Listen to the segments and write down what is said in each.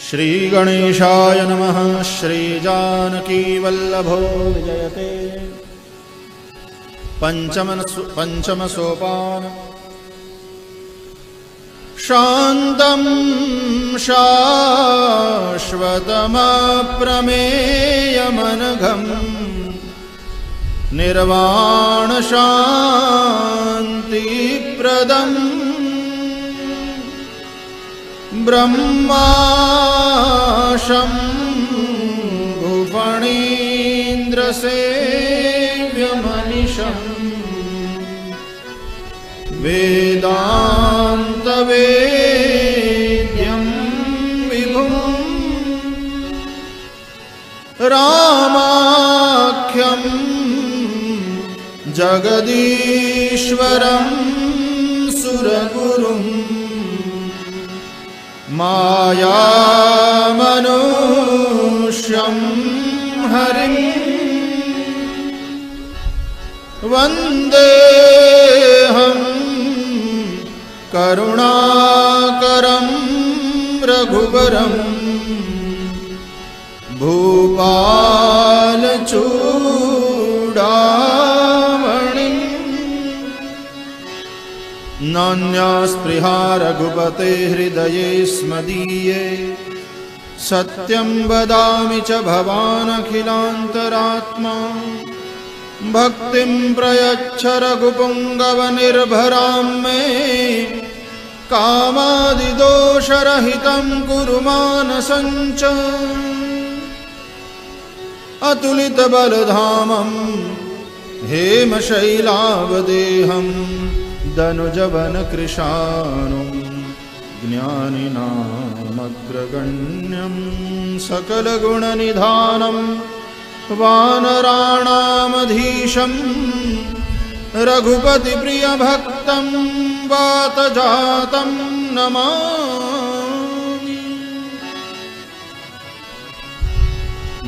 श्री गणेशाय नमः। श्री जानकी वल्लभो विजयते। पंचम सोपान। शान्तं शाश्वतमप्रमेयमनघम् निर्वाण शान्तिप्रदम् ब्रह्माशम्भुफणीन्द्रसेव्यमनिशम् वेदान्तवेद्यं विभुम् रामाख्यं जगदीश्वरं सुरगुरुम् मायामनुष्यं हरिं वन्देऽहं करुणाकरं रघुवरं भूपालचूडामणिं नान्यास्पृहा रघुपते हृदये स्मदीये सत्यं वदामि च भवानखिलान्तरात्मा भक्तिं प्रयच्छ रघुपुङ्गवनिर्भरां मे कामादिदोषरहितं कुरु मानसञ्च अतुलितबलधामं हेमशैलावदेहं दनुजवनकृशानुं ज्ञानिनामग्रगण्यं सकलगुणनिधानं वानराणामधीशं रघुपतिप्रियभक्तं वातजातं नमामि।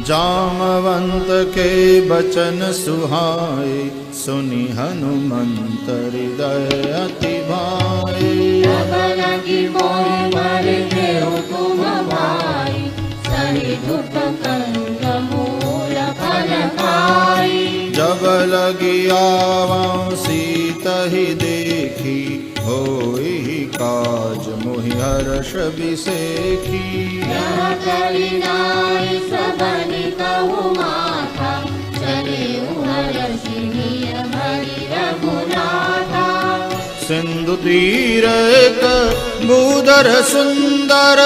जामवंत के बचन सुहाए सुनि हनुमंत हृदय अति भाए। जब लगी आवां सीतहि देखी होई काज मोहि हर्ष बिसेखी। सिंधु तीर एक भूधर सुंदर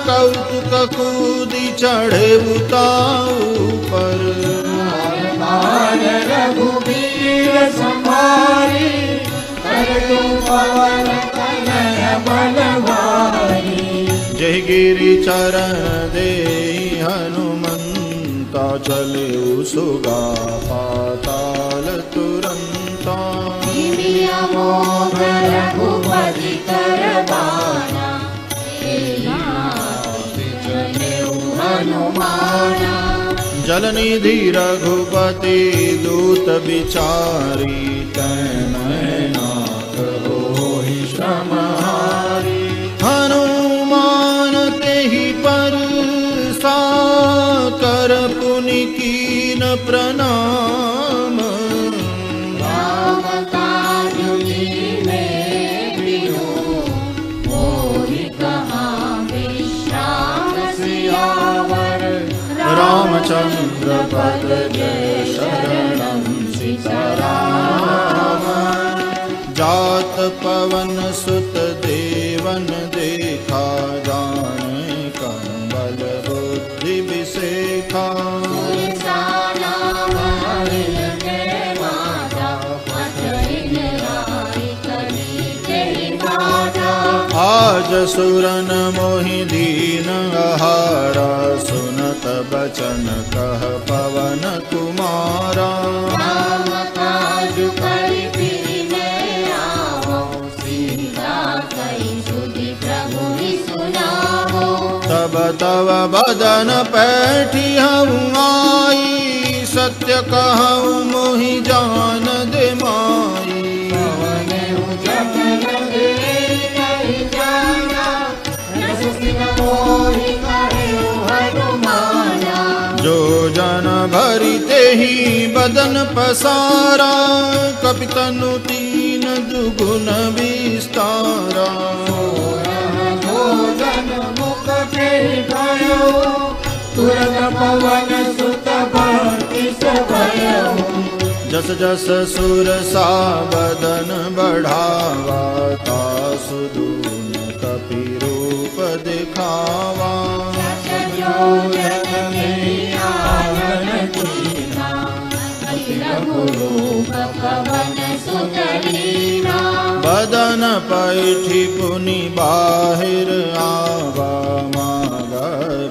कौतुक कूदी चढ़े उताऊ पर। रघुबीर संहारी पवन कनय बलवारी। जय गिरि चरण दे हनुमंता चले सुगा पाताल तुरंता। रघुपति करबाना हनुमाना। जलनिधि रघुपति दूत बिचारी तैनाथ होहि श्रमहारी। हनुमान तेहि पर साकर पुनि कीन प्रणाम। रामचंद्र पद जय शरणं सीताराम। जात पवन सुत देवन देखा जाने कंबल बुद्धि विसेखा। आज सुरन मोहि दीन आहारा सुनत बचन कह पवन कुमारा। तब तव बदन पैठी हूँ आई सत्य कहूँ मोहि जान दे माई। मोहि करे भरी ते ही बदन पसारा कपि तनु तीन दुगुन विस्तारा भोजन मुख पे भयो तुरत पवन सुत भक्ति भयो जस जस सुर सा बदन बढ़ावा तासु दून कपि रूप दिखावा बदन पैठी पुनि बाहिर आवा माग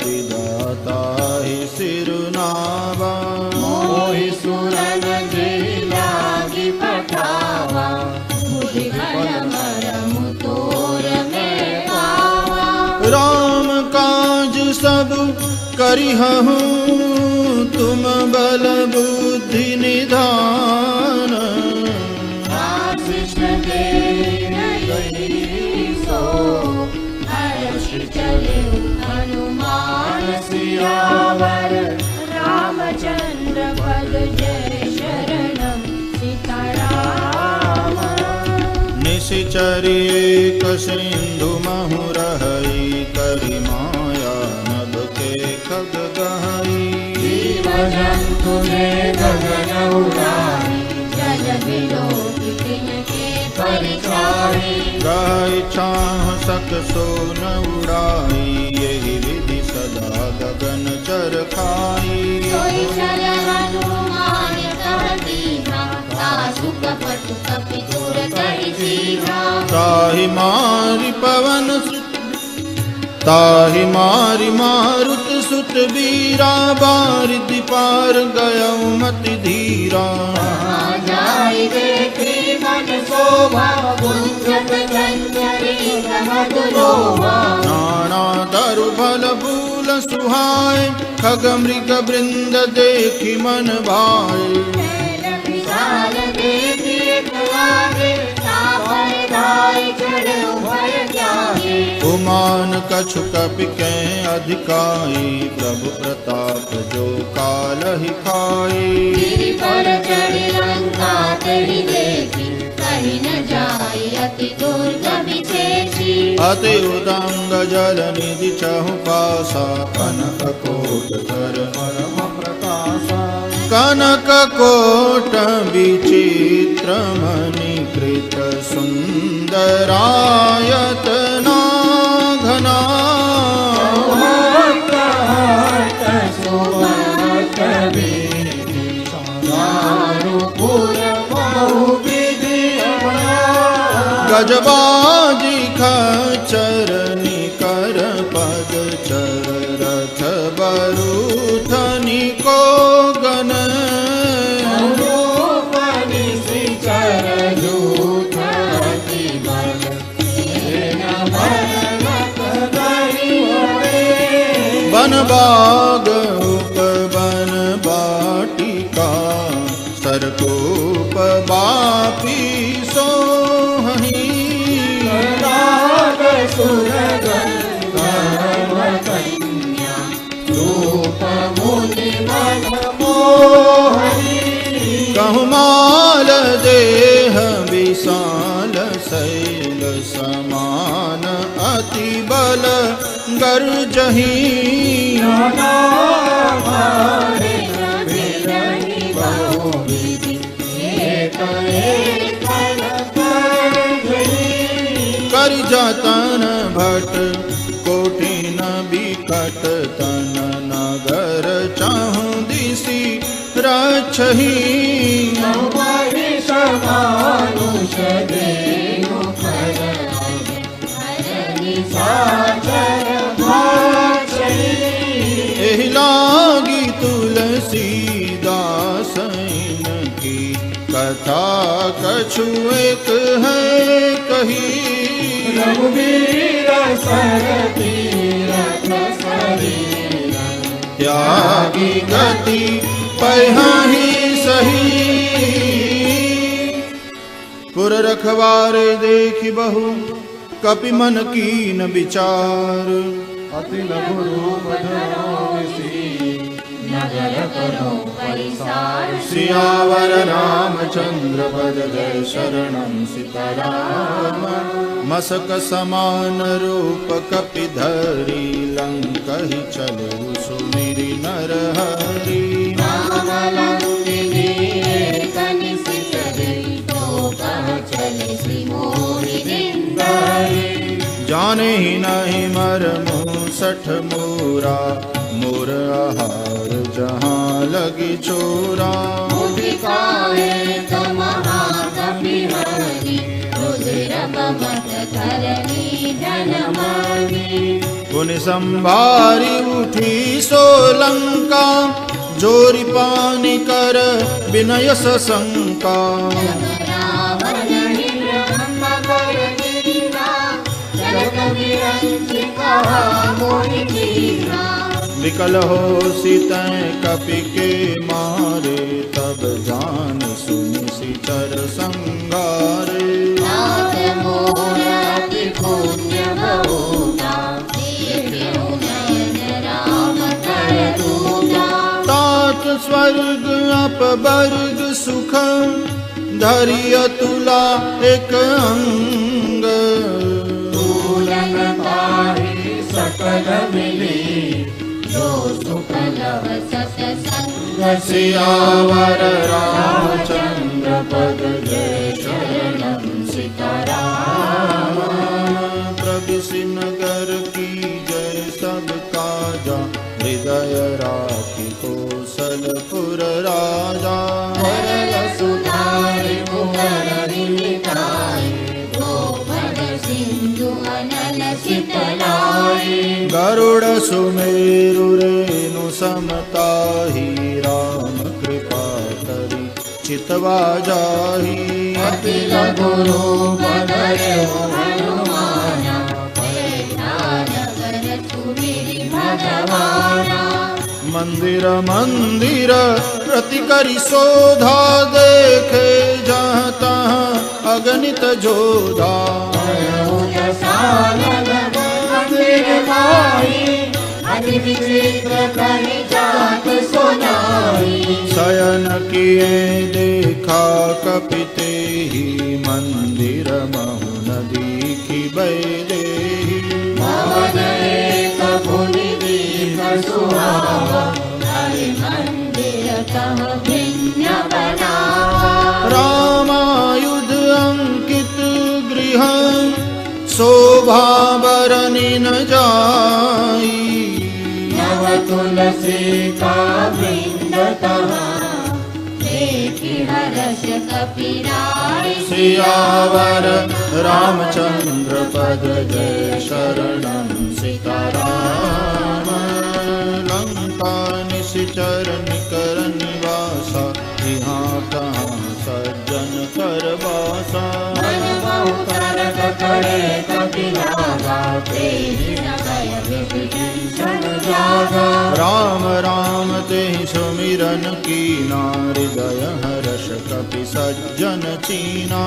विधाता ही सिरुनावा मोहि सुरन जी लागी पठावा मुझे मरम तोर में पावा राम काज सब करिहूँ तुम बल बुद्धि निधान आशीष दे गई सो हर्ष चले हनुमान सियावर रामचंद्र पद जय शरणम सीताराम निशिचरी एक सिंधु महु रहई करि माया नभ के खग गहई जंतु ने गगन उड़ाई जल विलोकी तिनके परिचारी गाय छाह सक सो न उड़ाई यही विधि सदा गगन चर खाई सोई चल हनुमान कह दीना तासु कपट कपि तुर कहि दीना ताहि मारि पवन सुत ताहि मारि मारुत सुत बीरा बारिधि पार गयौ मति धीरा जाई देखी मन शोभा गुंजत गंजरी मधुरोमा नाना तरु फल फूल सुहाय खग मृग वृंद देखि मन भाए विशाल देखी लागे सापर धाय चढ़ भय जागे उमान कछु कपि के अधिकाई प्रभु प्रताप जो कालहि खाई गिरि पर चढ़ी लंका तेरी देखी कहीं न जाई अति दुर्गम विशेषी अति उदंग जल निधि चहु पासा कनक कोट कर परम प्रकाशा कनक कोट विचित्र मणि कृत सुंदरायतना घना गजबाजी खचर निकर पद चर रथ बरूथनि को गन बन बाग उपवन बाटिका सरकूप बापी सोहनी कहु माल देह विशाल शैल समान अति बल गर्जही कर जतन भट कोटिन बिकट तन नगर चाहु दिसी रक्षही मानुष देव एहि लागी तुलसीदास की कथा कछु एक है कही रघुवीर सर तीरथ शरीर त्यागी गति पही सही पुर रखवारे देखि बहु कपि मन कीन विचार अति लघु रूप धरो विसी न नगर करो परिसार सियावर रामचंद्र पद जय शरणं सीताराम मसक समान रूप कपिधरी लंक ही चले सुमिरि नर हरि जाने ही नहीं मरमु सठ मूरा मोर आहार जहाँ लगी चोरा पुनि संभारी उठी सोलंका जोरी पानी कर विनय सशंका विकल हो सीतैं कपि के मारे तब जान सुनि सिचर संगारे तात स्वर्ग अपवर्ग सुख धरिय तुला एक अंग सकल मिली जो सुख लव सत्संग सियावर रामचंद्र पद जय शरणं सीताराम प्रभु नगर की जय सब काजा हृदय राखी कौशलपुर राजा सुधारि मुगरि मिटाई सिंधु अनल शीतलाई गरुड़ सुमेरु रेणु समताहि राम कृपा करि चितवा जाहि अति लघु रूप धरयो हनुमाना पैठा नगर सुमिरि भगवाना मंदिर मंदिर प्रति करि शोधा देखे जहाँ तहाँ अगणित जोधा शयन किए देखा कपिते ही मंदिर महु नदी की बैले रामायुध अंकित गृह शोभा बरनि न जाई नव तुलसी का वृंद देखि हर्ष कपिराई सियावर रामचंद्र पद जय शरणं सीताराम लंका निशिचर निकर निवासा यहाँ तहाँ सज्जन कर बासा राम राम ते सुमिरन कीना हृदय हर्ष कपि सज्जन चीना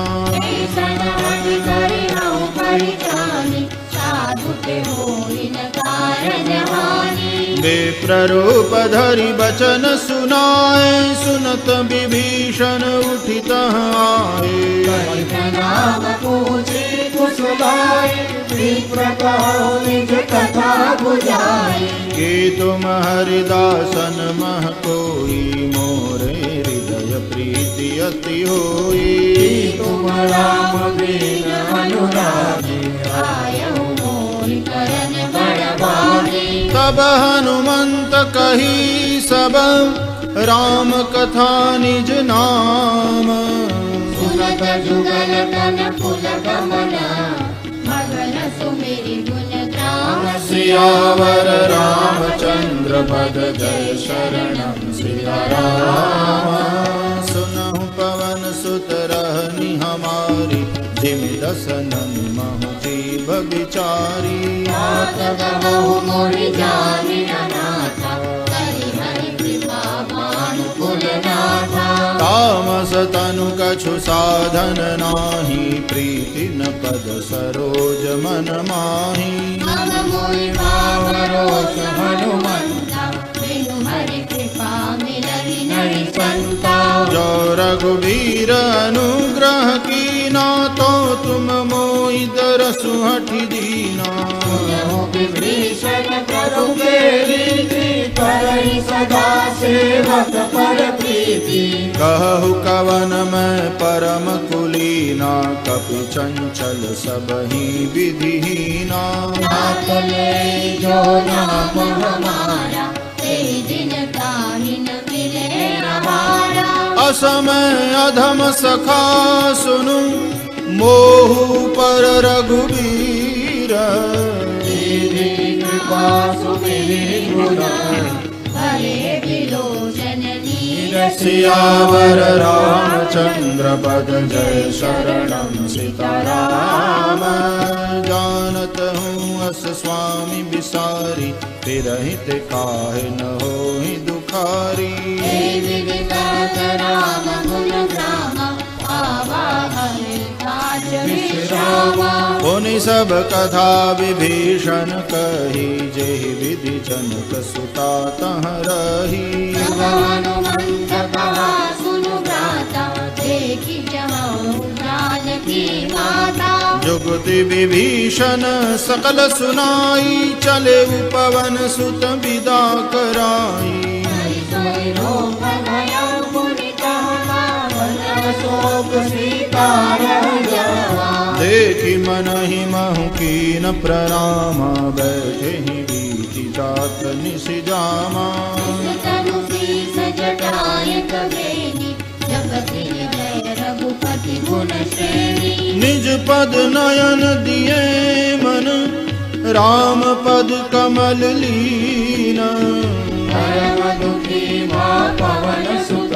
विप्ररूप धरि बचन सुनाए सुनत विभीषण उठित आए कि तुम हरिदासन मह कोई मोरे हृदय प्रीति अति होई तुम राम बिन अनुरागी आयौ मोहि करन बड़भागी तब हनुमंत कही सब राम कथा निज नाम सुनत जुगल तन पुल गमना मगन सुमिरि गुण ग्राम सियावर रामचंद्र पद जय शरणं सीताराम सुनहु पवन सुत रहनि हमारी जिमि दसनन महु जीव बिचारी मात गहु मोहि जानि अनाथा करि हरि कृपा भानु कुलनाथा तामस तनु कछु साधन नाही प्रीति न पद सरोज मन माही मम मोहि भाव रोष हनुमंता बिनु हरि कृपा मानता। जो रघुवीर अनुग्रह कीना, तो तुम मोहि दरसु हठि दीना। विभीषण प्रभु के रीति, करहि सदा सेवक पर प्रीति। कहु कवन मैं परम कुलीना, कपि चंचल सबहि विधिहीना। नाथ ले जो नाम हमारा, ते दिन ताहि न मिले आहारा। असमय अधम सखा सुनु, मोहु पर रघुवीर। कृपा सुमिरि गुण, भले विलोचन नीर। सियावर रामचंद्र पद, जय शरणम सीताराम। जानत हूँ अस स्वामी बिसारी, तिरहित काहे न होहि दुखारी। हे विदितात राम गुण ग्रामा, आवाहन काज विश्रामा। पुनि सब कथा विभीषण कही, जेहि विधि जनक सुता तह रही। जब हनुमंत कहा सुनु भ्राता, देखि जहाँ जानकी माता। जुगति विभीषण सकल सुनाई, चले उपवन सुत विदा कराई। सोई रोग भयो पुनि कहवा, वनव शोक सीता रह जावा। देखि मनहि महु कीन प्रणामा, बैठे ही बीति जात निसि जामा। तनु शीस जटाय कबेनी, जगति जय रघुपति गुण श्रेणी। निज पद नयन दिए मन, राम पद कमल लीना। परम दुखी माँ पवन सुत,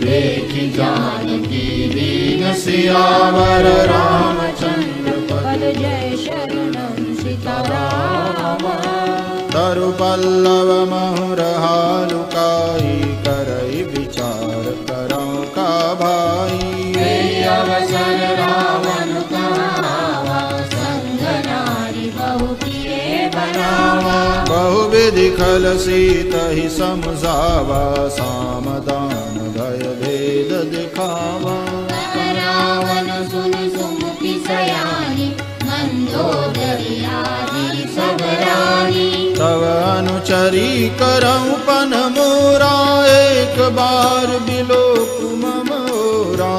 देखि जानकी दीन। सियावर रामचंद्र पद जय शरणम सीताराम। तरु पल्लव महुरहा लुकाई, करई विचार करौ का भाई। हे अवसर रावण कहावा, संग नारी बहु किए बनावा। बहुविधि खल सीतहि समझावा, सामदान भय भेद दिखावा। रावण सुन सुमुखी सयानी, मंदोदरी आदि सब रानी। तव अनुचरी करऊं पन मोरा, एक बार बिलोक मम ओरा।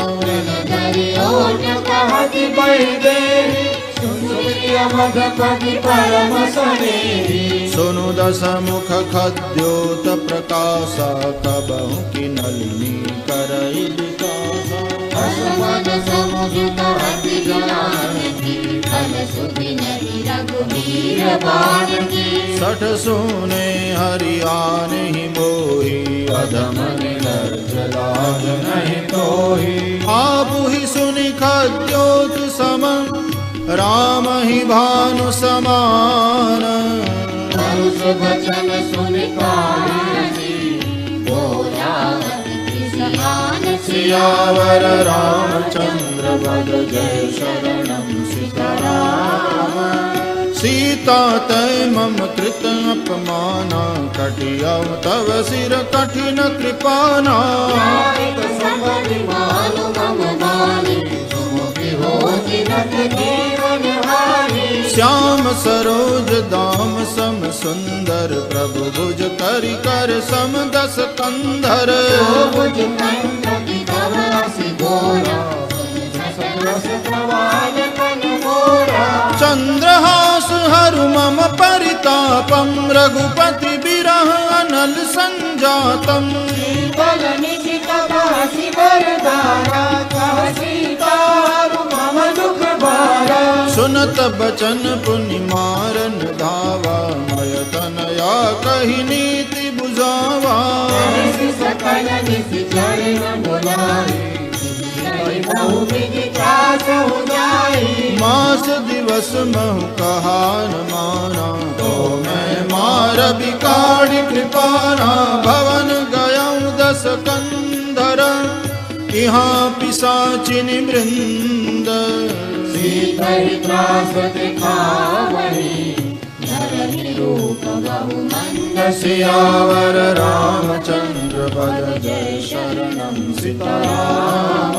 ओट कहति बैदेही, सुनिय मगपति परम सनेही। सुनु दस मुख खद्योत प्रकाशा, कबहु की नलिनी करई विकासा। असमन समुदित अति जानकी, फल सुदिनहि रघुवीर बालकी। सठ सुने हरियान ही मोही, अधम निर्लज्ज लाज नहीं तोही। आप ही सुनि खद्योत सम, राम ही भानु समान। परुष वचन सुनि काजी, बोला अति समान। सियावर रामचंद्र पद, जय शरणम सीताराम। सीता तय मम कृत अपमाना, कटियाव तव सिर कठिन कृपाना। समरि मानु मम बानी, सुमुखी होति नत जीवन हानि। श्याम सरोज दाम सम सुंदर, प्रभु भुज करि कर सम दस कंधर। भुज कंठ तव असि गोरा, रस प्रवाल कन मोरा। चंद्रहास हरु मम परितापम, रघुपति बिरह अनल संजातम। बल निधि कपासी वरदारा, कह सीता हरु मम दुख भारा। सुनत बचन पुनि मारन धावा, मय तनया कही नीति बुझावा। सकल निश्चर न बुलाए, बहु विधि त्रास हो जाए। मास दिवस महु कहा न माना, तो मैं मार बिकाड़ी कृपाना। भवन गयऊँ दस कंधर, यहाँ पिशाचिनि वृंद। सीतहि त्रास दिखावहि, धरनि रूप बहु मंद सियावर रामचंद्र पद जय शरणं सीताराम।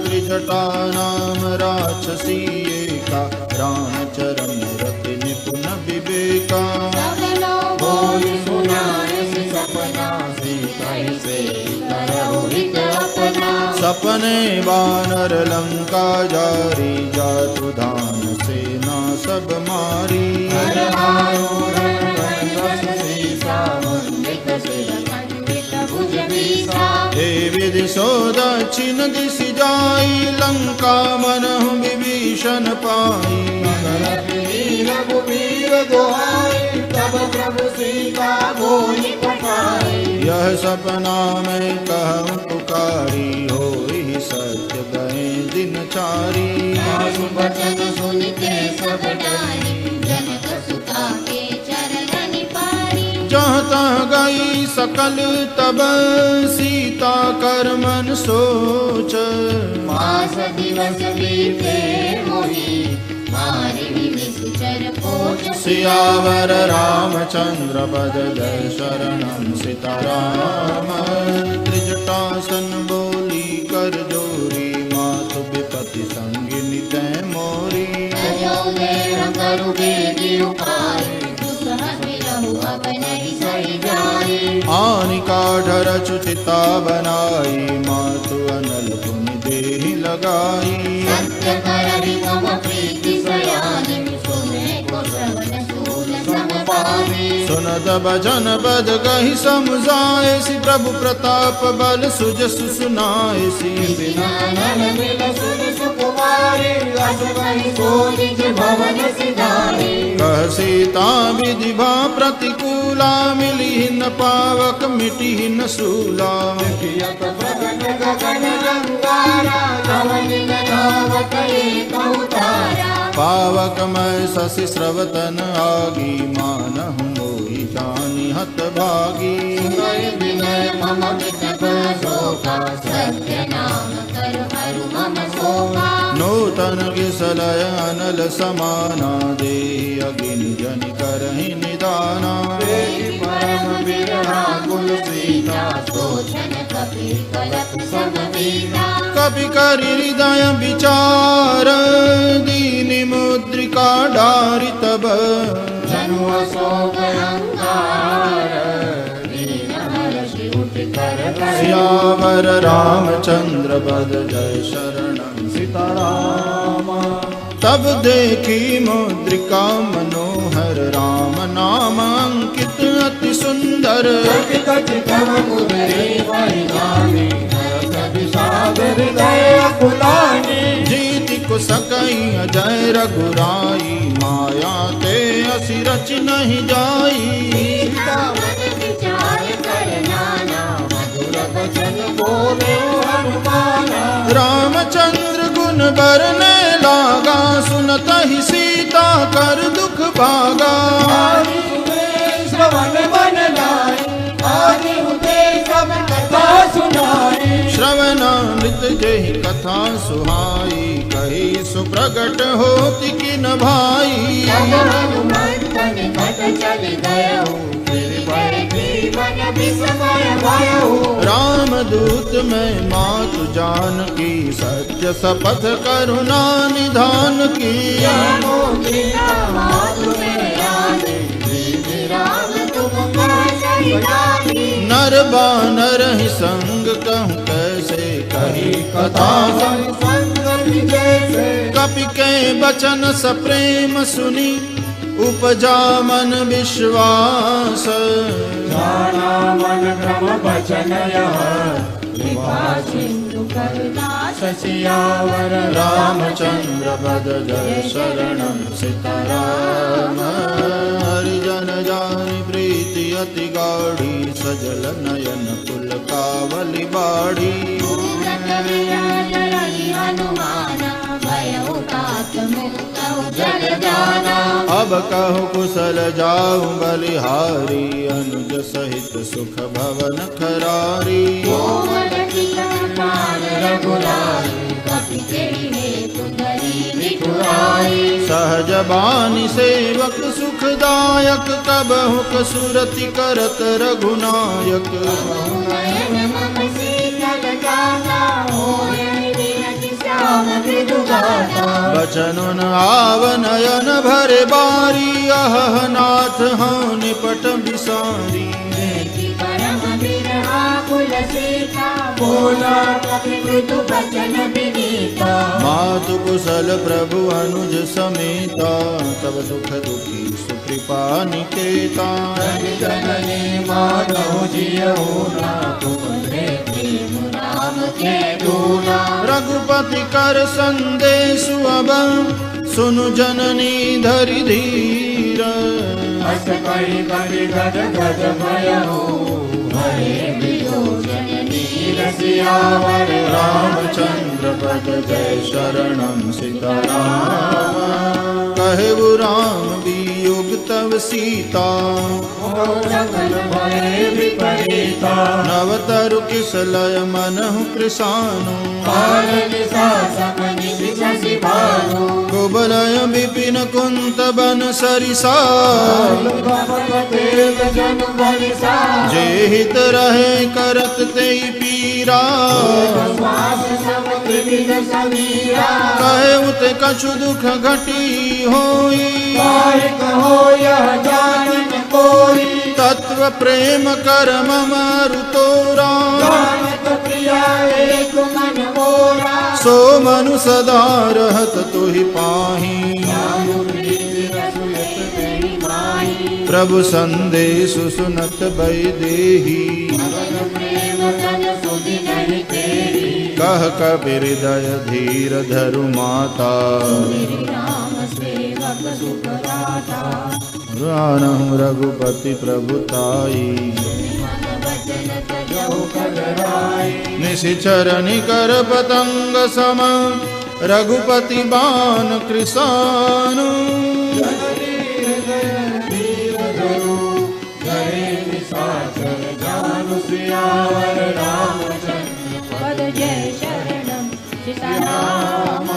त्रिजटा नाम राक्षसी एका, राम चरण रति निपुण विवेका। सगलो बोल सुनाए सपना, सीता से करहु हित अपना। सपने वानर लंका जारी, जातु धान सेना सब मारी। हर आरूढ़ वनवस सीसा, मंडित सिर खंडित भुज बीसा। हे विधि सो दक्षिण दिश जाई, लंका मनहु विभीषण पाई। रघुवीर दुहाई, तब प्रभु सीता बोली पठाई। यह सपना मैं कहूँ पुकारी, होई सत्य गए दिनचारी। आसु बचन सुन के सब डारी, जनक सुता के चरण पारी। जहाँ तहाँ गई सकल तब, सीता कर मन सोच। मास दिवस बीते मोही, मारी निश्चर पोच। सियावर रामचंद्र पद जय शरणं सीताराम। त्रिजटासन बोली कर जोरी, मातु विपति संगिनी तै मोरी। अयोध्या करु बेगी उपाय, दुसह मिलहु अब नहीं सही जाए। आनि काढ़ रचुचिता बनाई, मातु अनल पुनि देहि लगाई। सत्य करहि मम प्रीति सयानी, सुने को श्रवण शूल समपानी। सुनत बचन पद कहि समझाए, सि प्रभु प्रताप बल सुजसु सुनाएसी। बिना मिल सुन सुकुमारी, अस कहि सो निज भवन सिधारी। कह सीता विधि भा प्रतिकूला, मिली न पावक मिटी न सूला। प्रकट गगन अंगारा, धवल गनावत एक अवतारा। पावक मैं शशि स्रवतन आगी, मानहु मोहि जानि हत भागी। सुनहि विनय मम विकट शोका, सत्य नाम कर हरु मम शोका। नूतन किसलय अनल समाना, दे अगिनि जनि करहि निदाना। परम बिरहा कुल सीता, सोचन कपि कलप समवीता। कपि करि हृदय विचार, दीनि मुद्रिका डारि तब। जनु अशोक अंगार, दीन हर्षि उठ कर कर। सियावर रामचंद्र पद जय शरणं सीताराम। तब देखी मुद्रिका मनोहर, राम नाम अंकित अति सुंदर। कटि तव मुदरी वैदानी, हरष विषाद हृदय अकुलानी। जीति कुसकई अजय रघुराई, माया ते असि रचि नहीं जाई। सीता मन विचार कर नाना, मधुर वचन बोले हनुमाना। रामचंद्र गुण बरने लागा, सुनत ही सीता कर दुख भागा। आदि हुए श्रवण बन लाई, आदि हुए सब कथा सुनाई। श्रवणामृत जेहि कथा सुहाई, कही सुप्रगट होति किन भाई। जब हनुमंत निकट चल गयहु, फिर बैठी मन विस्मय भयहु। रामदूत में मातु जानकी, सत्य शपथ करुणा निधान की। जानो सीता मातु मेरे आने, श्री राम तुम कह सही जानी। नर बानर ही संग कहूँ कैसे, कही कथा संगति जैसे। कपि के बचन सप्रेम सुनी, उपजा मन विश्वास। जाना मन क्रम बचन यह, कृपा सिंधु करुणास। सियावर रामचंद्र पद जय शरणं सीताराम। हरिजन जानि प्रीति अति गाढ़ी, सजल नयन पुलकावली बाढ़ी। पूरन विराजहि हनुमाना, भयउ तात मुक्तउ जल जाना। अब कहु कुशल जाऊं बलिहारी, अनुज सहित सुख भवन खरारी। कोमल चितन प्राण रघुराई, कपि तेहि हेतु धरि विठुर सुखदाई सहज बानी सेवक सुखदायक कबहुक सुरति करत रघुनायक नयन मम शीतल जाता होय विरति श्याम मृदु गाता बचन आव नयन भरे बारी अह नाथ हाँ निपट बिसारी देखि परम बिरहा कुल सीता बोला कपि मृदु बचन विनीता मातु कुशल प्रभु अनुज समेता तब दुख दुखी सुकृपा निकेता जननी माधव जियऊ ना तुमरे प्रेम राम के दूना रघुपति कर संदेश अब सुनु जननी धरि धीर हस करि करि गद गद भयऊ हरे वियोजन सियावर रामचंद्र पद जय शरणम सीताराम कहेउ राम वियोग तव सीता सकल भय विपरीता नवतरु किसलय मनहु कृशानु काल दिशा समनि शशि भानु कुबलय विपिन कुंत बन सरिसा देव जन भरिसा जे हित रहे करत तेई पीरा श्वास सब त्रिविध समीरा कहे उत कछु दुख घटी होई कहो यह जानन कोई तत्व प्रेम कर ममरु तोरा जानत प्रिया एक मन मोरा सो मनु सदा रहत तुहि पाही जानु प्रीति रसुयत तेरी माही प्रभु संदेश सुनत बैदेही मगन प्रेम तन सुधि नहीं तेरी कह कबीर हृदय धीर धरु माता मेरी राम सेवक सुख दाता रानहु रघुपति प्रभुताई मन वचन तजहु कलराई निशिचर निकर पतंग सम रघुपति बान कृशानु सियावर रामचंद्र पद जय शरणम सीताराम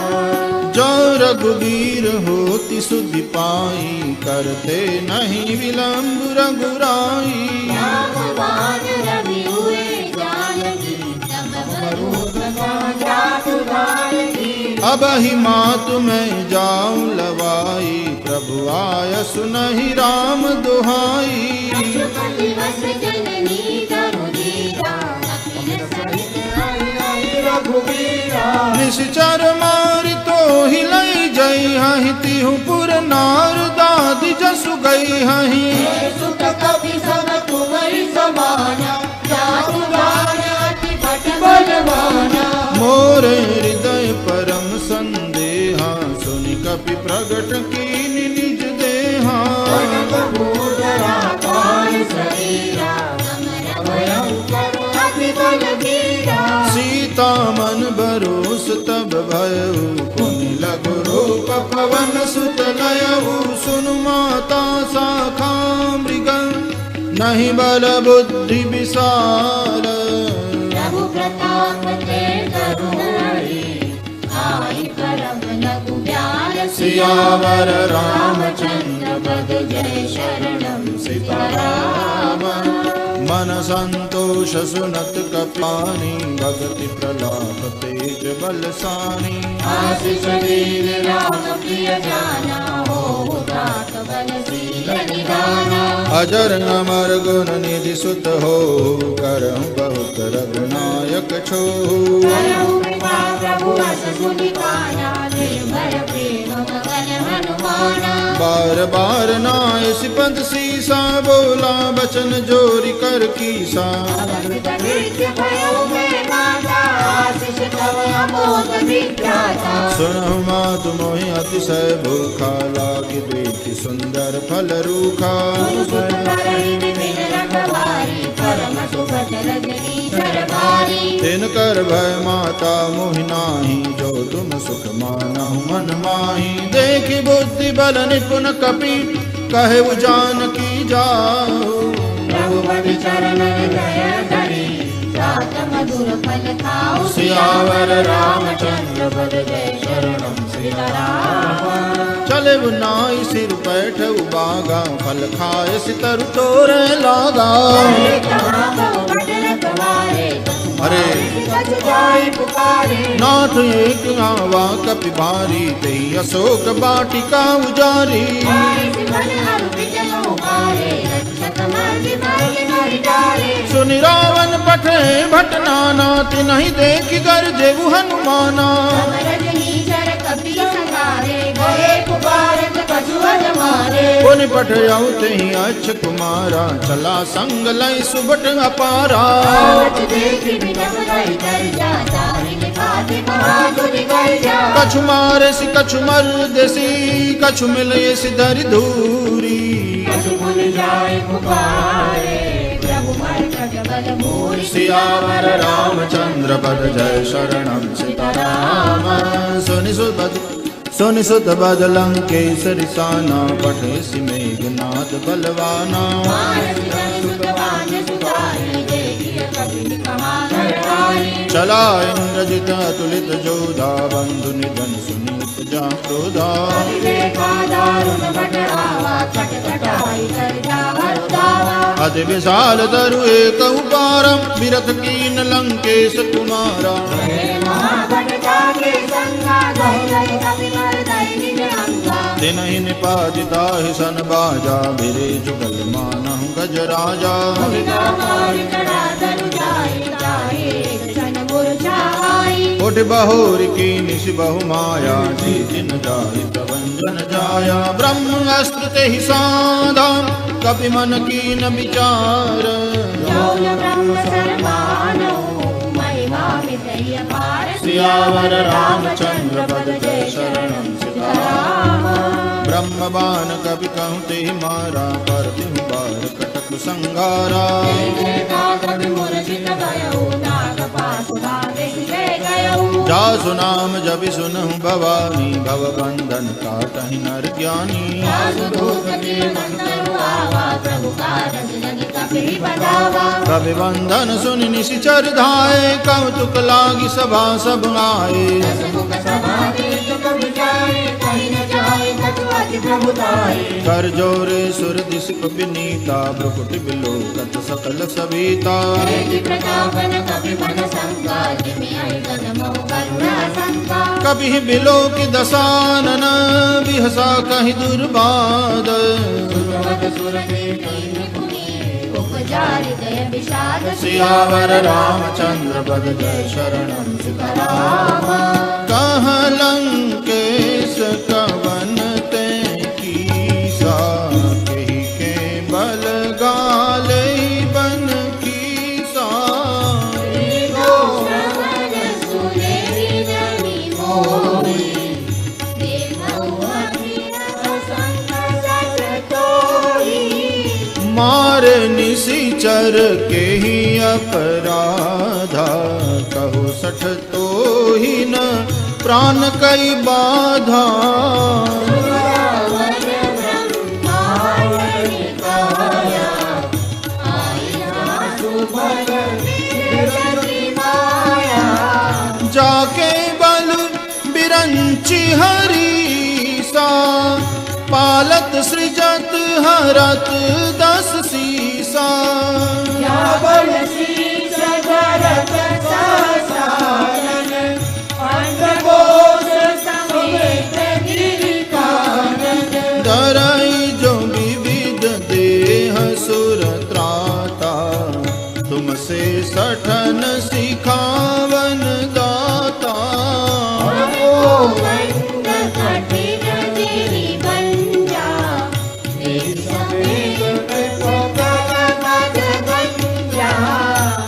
जो रघुवीर होति सुधि पाई करते नहीं विलंब रघुराई रामवान रवि हुए जानकी तब स्वरूप जातु धारकी अब ही मातु मैं जाऊं लवाई प्रभु आय सुनहि राम दुहाई रघुपति वस जननी तरु दीरा अखिल सहित हरि हरि रघुवीरा निश्चर मारि तो हिलई जई हहि तिहु पुर नार दादि जसु गई हहि सुत कपि सब तुमरि समाना जातु धार अति भट बलवाना मोरे हृदय परम संदेहा सुनि कपि प्रगट कीनि निज देहा कनकभूधरा पार शरीरा अमर भयंकर अति बलवीरा सीता मन बरोस तब भयउ पुनि लघु रूप पवन सुत लयउ सुनु माता शाखा मृग नहीं बल बुद्धि विशाल प्रभु प्रताप ते करुणाई आई करम लघु ब्याल सियावर रामचंद्र पद जय शरणम सीताराम मन संतोष सुनत कपानी भगति प्रलाप तेज बलसानी आशीष वीर राम प्रिय जाना हो तात बलशील निधाना अजर अमर गुण निधि सुत हो करहु बहुत रघुनायक छो करहु कृपा प्रभु अस सुनि पाया निर्भय प्रेम मगन हनुमाना बार बार नाय सिपंत सीसा बोला बचन जोरी कर कीसा अमृत नृत्य भयो मैं माता आशीष तव अमोघ विख्याता सुनहु मातु मोहि अतिशय भूखा लागी देखि सुंदर फल रूखा सुत करहि विपिन रखवारी परम सुखद रजनी सरभारी तिन कर भय माता मोहि नाही जो तुम सुख मानहु मन माही देखि बुद्धि बल निपुण कपि कहे जानकी जाओ रघुपति चरण हृदय धरि जात मधुर फल खाओ सियावर रामचंद्र पद जय शरणम सीताराम चले नाई सिर पैठ बागा फल खाए सितर तोरे लागा अरे नाथ एक आवा कपि भारी तेई अशोक बाटिका उजारी सुनि रावण पठे भट नाना तिन्हि देख गर जेऊ हनुमाना पुनि पठयउ तेहि अच्छ कुमारा चला संग लय सुबट अपारा कछु मारे सि कछु मर देसी कछु मिले सि धरि धूरी सियावर रामचंद्र पद जय शरणम सीताराम सुनि सुत बद लंकेसरि साना पठे सि मेघनाद बलवाना चला इंद्रजित अतुलित जोधा बंधु निधन सुनीत जा क्रोधा अति विशाल तरु एक पारम विरथ कीन लंकेश कुमारा तिनहि निपातिता हि सन बाजा बिरे जुगल मानहु गजराजा उठ बहोर की निश बहु माया जी जिन जाहि प्रभंजन जाया ब्रह्म अस्त्र तेहि साधा कपि मन कीन विचार सियावर रामचंद्र पद जय शरणम सीताराम ब्रह्म बाण कपि कहूँ तेहि मारा पर तिहु बार कटक संगारा जासु नाम जबि सुनहु भवानी भव बंधन काटहि नर ज्ञानी कवि बंधन सुनि निशिचर धाये कौतुक लागी सभा सब आए कर जोरे सुर दिश विनीता भ्रुकुट बिलोकत सकल सविता कभी बिलोक दसानन बिहसा कहि दुर्बाद सियावर रामचंद्र पद जय शरणम सीताराम कह लंकेश कवन ते कीसा कहि के बल गाले बन कीसा मारे निशिचर के ही अपराधा कहो सठ तो ही न प्राण कई बाधा जाके बल बिरंची हरीसा पालत सृजत हरत दस सीसा धरई जो विविध देह सुर त्राता तुमसे सठन सिखावन दाता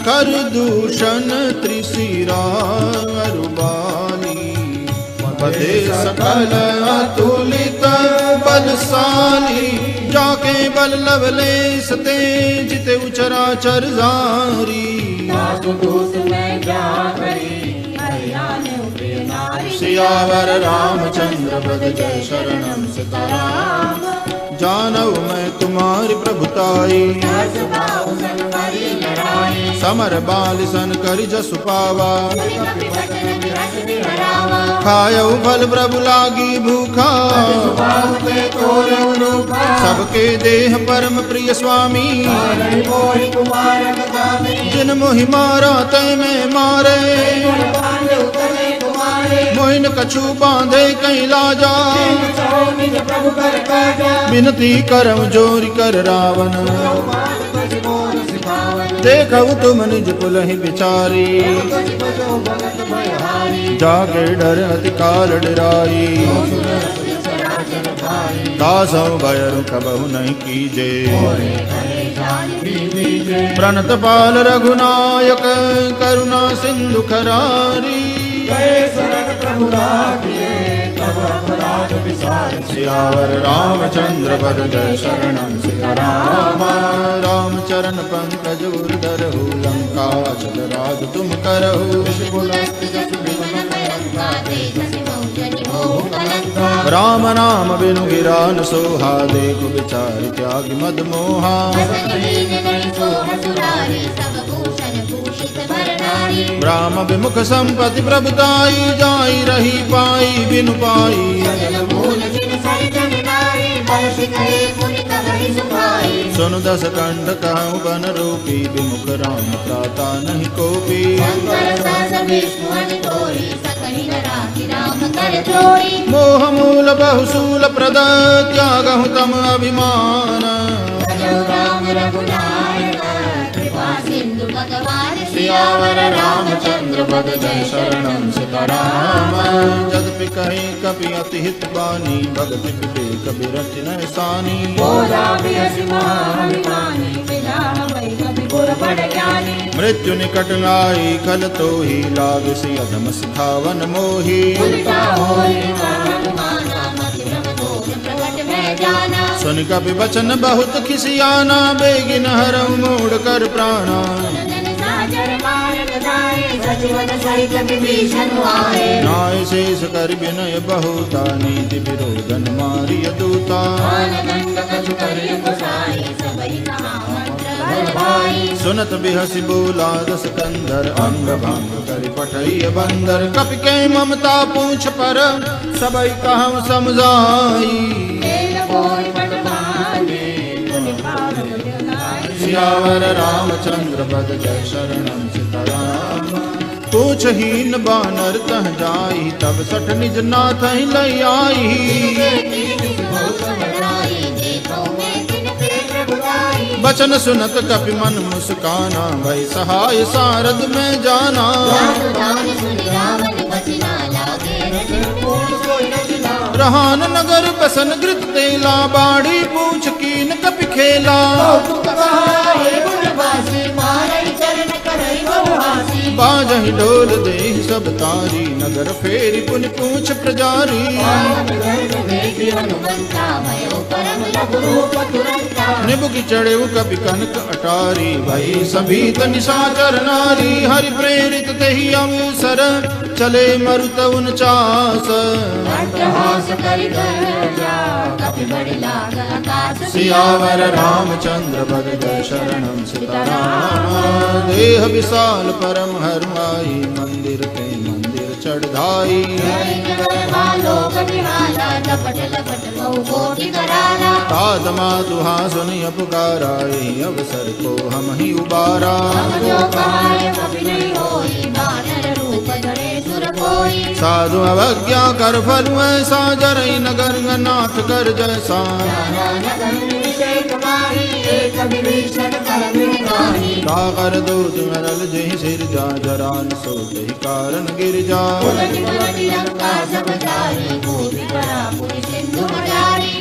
कर दूषण त्रिशिरा अरुबाली पदे सकल अतुलित बलशाली जाके बल लवलेश ते जिते उचराचर जारी सियावर रामचंद्र पद जय शरणम सीताराम जानव मैं तुम्हारी प्रभुताई समर बालिसन करि जसु पावा सुनि कपि बचन विरस बिहरावा खायऊ फल प्रभु लागी भूखा सुभाव के तोरऊ रूपा सबके देह परम प्रिय स्वामी हरि मोहि कुमार बदामी जिन मोहि मारा तय में मारे पांडव तने कुमारे मोहिन कछु बांधे कहीं लाजा चाहो निज प्रभु कर काजा विनती करम जोरी कर रावण मान तुझ मोर सिखावन देखऊ तुम निज पुलहि बिचारी तुझ बजो भगत भयहारी जागे डर अति काल डराई सराचर भाई दासौ भयरु कबहु नहीं कीजे बीजे प्रणत पाल रघुनायक करुणा सिंधु खरारी गए शरण प्रभु राखिए तब अपराध विसार सियावर रामचंद्र पद जय शरणं सीताराम रामचरण पंकज उर्धरहु लंका चल राज तुम करहु पुलस्त जसु विमन भयंका तेजसि मौजनि मोह कलंका राम नाम बिनु गिरा न सोहा देखु विचार त्यागी मद मोहा बसनीन नहीं सोह सुरारी सब भूषण भूषित भर नारी राम विमुख संपत्ति प्रभुताई जाई रही पाई बिनु पाई मूल जिन सरिजन नारी बल शिखरे पुनि कबहि सुखाई सुनु दस कंठ कहूँ बन रूपी विमुख राम प्राता नहीं कोपी शंकर सहस विष्णु अनि तोरी सकहि नराति राम कर जोड़ी मोह मूल बहुशूल प्रद त्यागहु तम अभिमान भजो राम रघुनायक कृपा सिंधु भगवान सियावर रामचंद्र पद जय शरणं सीताराम जगति कहीं कपि अति हित बानी भगति विवेक बिरच न सानी बोला बियसि महाभिमानी बिना भई कभी गुर बड़ ज्ञानी मृत्यु निकट लाई खल तो ही लाग सी अधम सिखावन मोही उल्टा होई हनुमाना मति भ्रम दोष प्रगट में जाना सुन कपि वचन बहुत खिसियाना बेगिन हरऊ मोड़ कर प्राणा जन साजर मारक जाए सचिवन सहित विभीषण आए नाय शेष कर विनय बहुता नीति विरोधन मारिय दूता काल दंड कछु करिय गोसाई सबहि कहा मंत्र बल भाई सुनत बिहसि बोला दस कंधर अंग भंग करि पठैय बंदर कपि के ममता पूछ पर सबई कहम समझाई तेल बोल पट बांधे तुनि पावन जगाई सियावर रामचंद्र पद जय शरणं सीताराम पूछ हीन बानर तह जाई तब सठ निज नाथ ही लई आई बचन सुनत कपि मन मुस्काना भई सहाय सारद में जाना रहान नगर बसन घृत तेला बाड़ी पूछ कीन कपि खेला बाजहि ढोल देहि सब तारी नगर फेरी पुन पूछ प्रजारी निबुक चढ़े कपि कनक अटारी भई सभी निशाचर नारी हरि प्रेरित तेहि अवसर चले मरुत उनचास सियावर रामचंद्र पद जय शरणं सीताराम देह विशाल परम हरमाई मंदिर के मंदिर चढ़ाई ताद मातुहा सुनिय पुकारा एहि अवसर को हम ही उबारा साधु अवज्ञा कर फल ऐसा जरई नगर नाथ कर जैसा सागर दूध मरल जहि सिर जा जरान सो तहि कारण गिर जा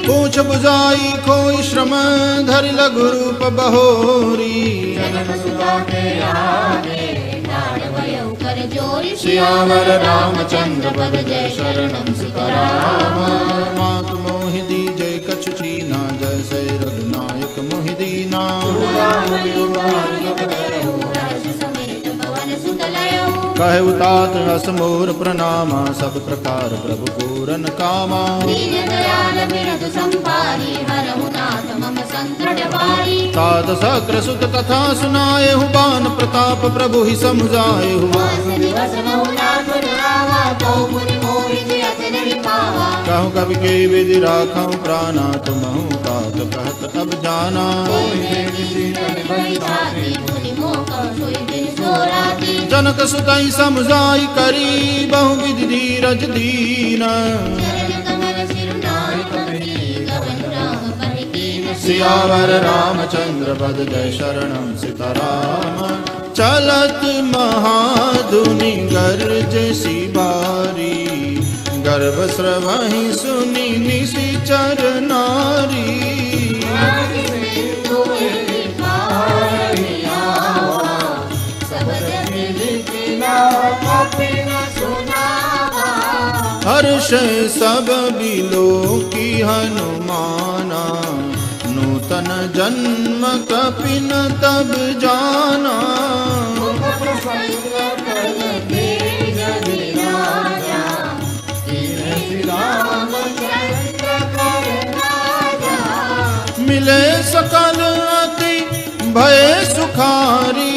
पूछ बुझाई खोई श्रम धरि लघु रूप बहोरी सियावर रामचंद्र पद जय शरणं सीताराम मात मोहि दीजय कछु चीना जैसे रघुनायक मोहि दीना कहे उतात असमोर प्रणामा सब प्रकार प्रभु पूरन कामा दीन दयाल बिरध संपारी हरहु नाथ मम संकट बारी साध सक्र सुत कथा सुनाए हु बान प्रताप प्रभु ही समुझाए हु मास दिवस नौ नाथ आवा तो मुनि मोहि जियत नहीं पावा कहूँ कवि के विधि राखूं प्राणा तुमहु कात कहत अब जाना मुनि मोह सोई दिन सो राती जनक सुतई समुझाई करी बहु विधि धीरज दीन चरण कमल सिरुनाई कपि गगन राम परिकीन सियावर रामचंद्र पद जय शरणम सीताराम चलत महाधुनि गर्ज सी बारी गर्भ स्रवहि सुनि निशिचर नारी हर्ष सब बिलो की हनुमाना नूतन जन्म कपिन तब जाना मिले सकल अति भय सुखारी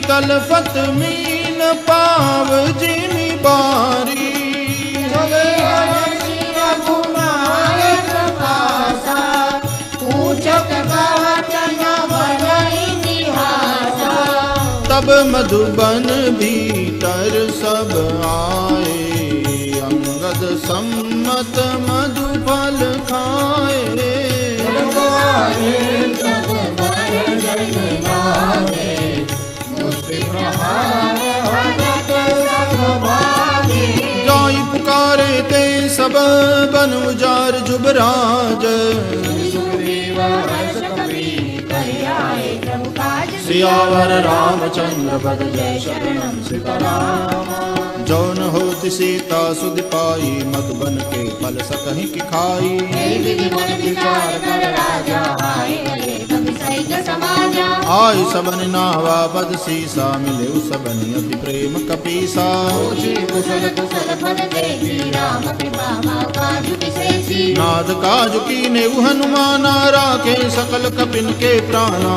तलपत मीन पाव जिनि बारी तब मधुबन भीतर सब आए अंगद सम्मत मधुफल खाए जाई पुकारे ते सब बन उजार जुबराज सियावर रामचंद्र पद जय शरणम सीताराम जौन होति सीता सुध पाई मधुबन के फल सकहि की खाई आय सबन नावा पद सीसा मिले सबन अति प्रेम कपीसा नाद काज कीने हनुमाना राखे सकल कपिन के प्राणा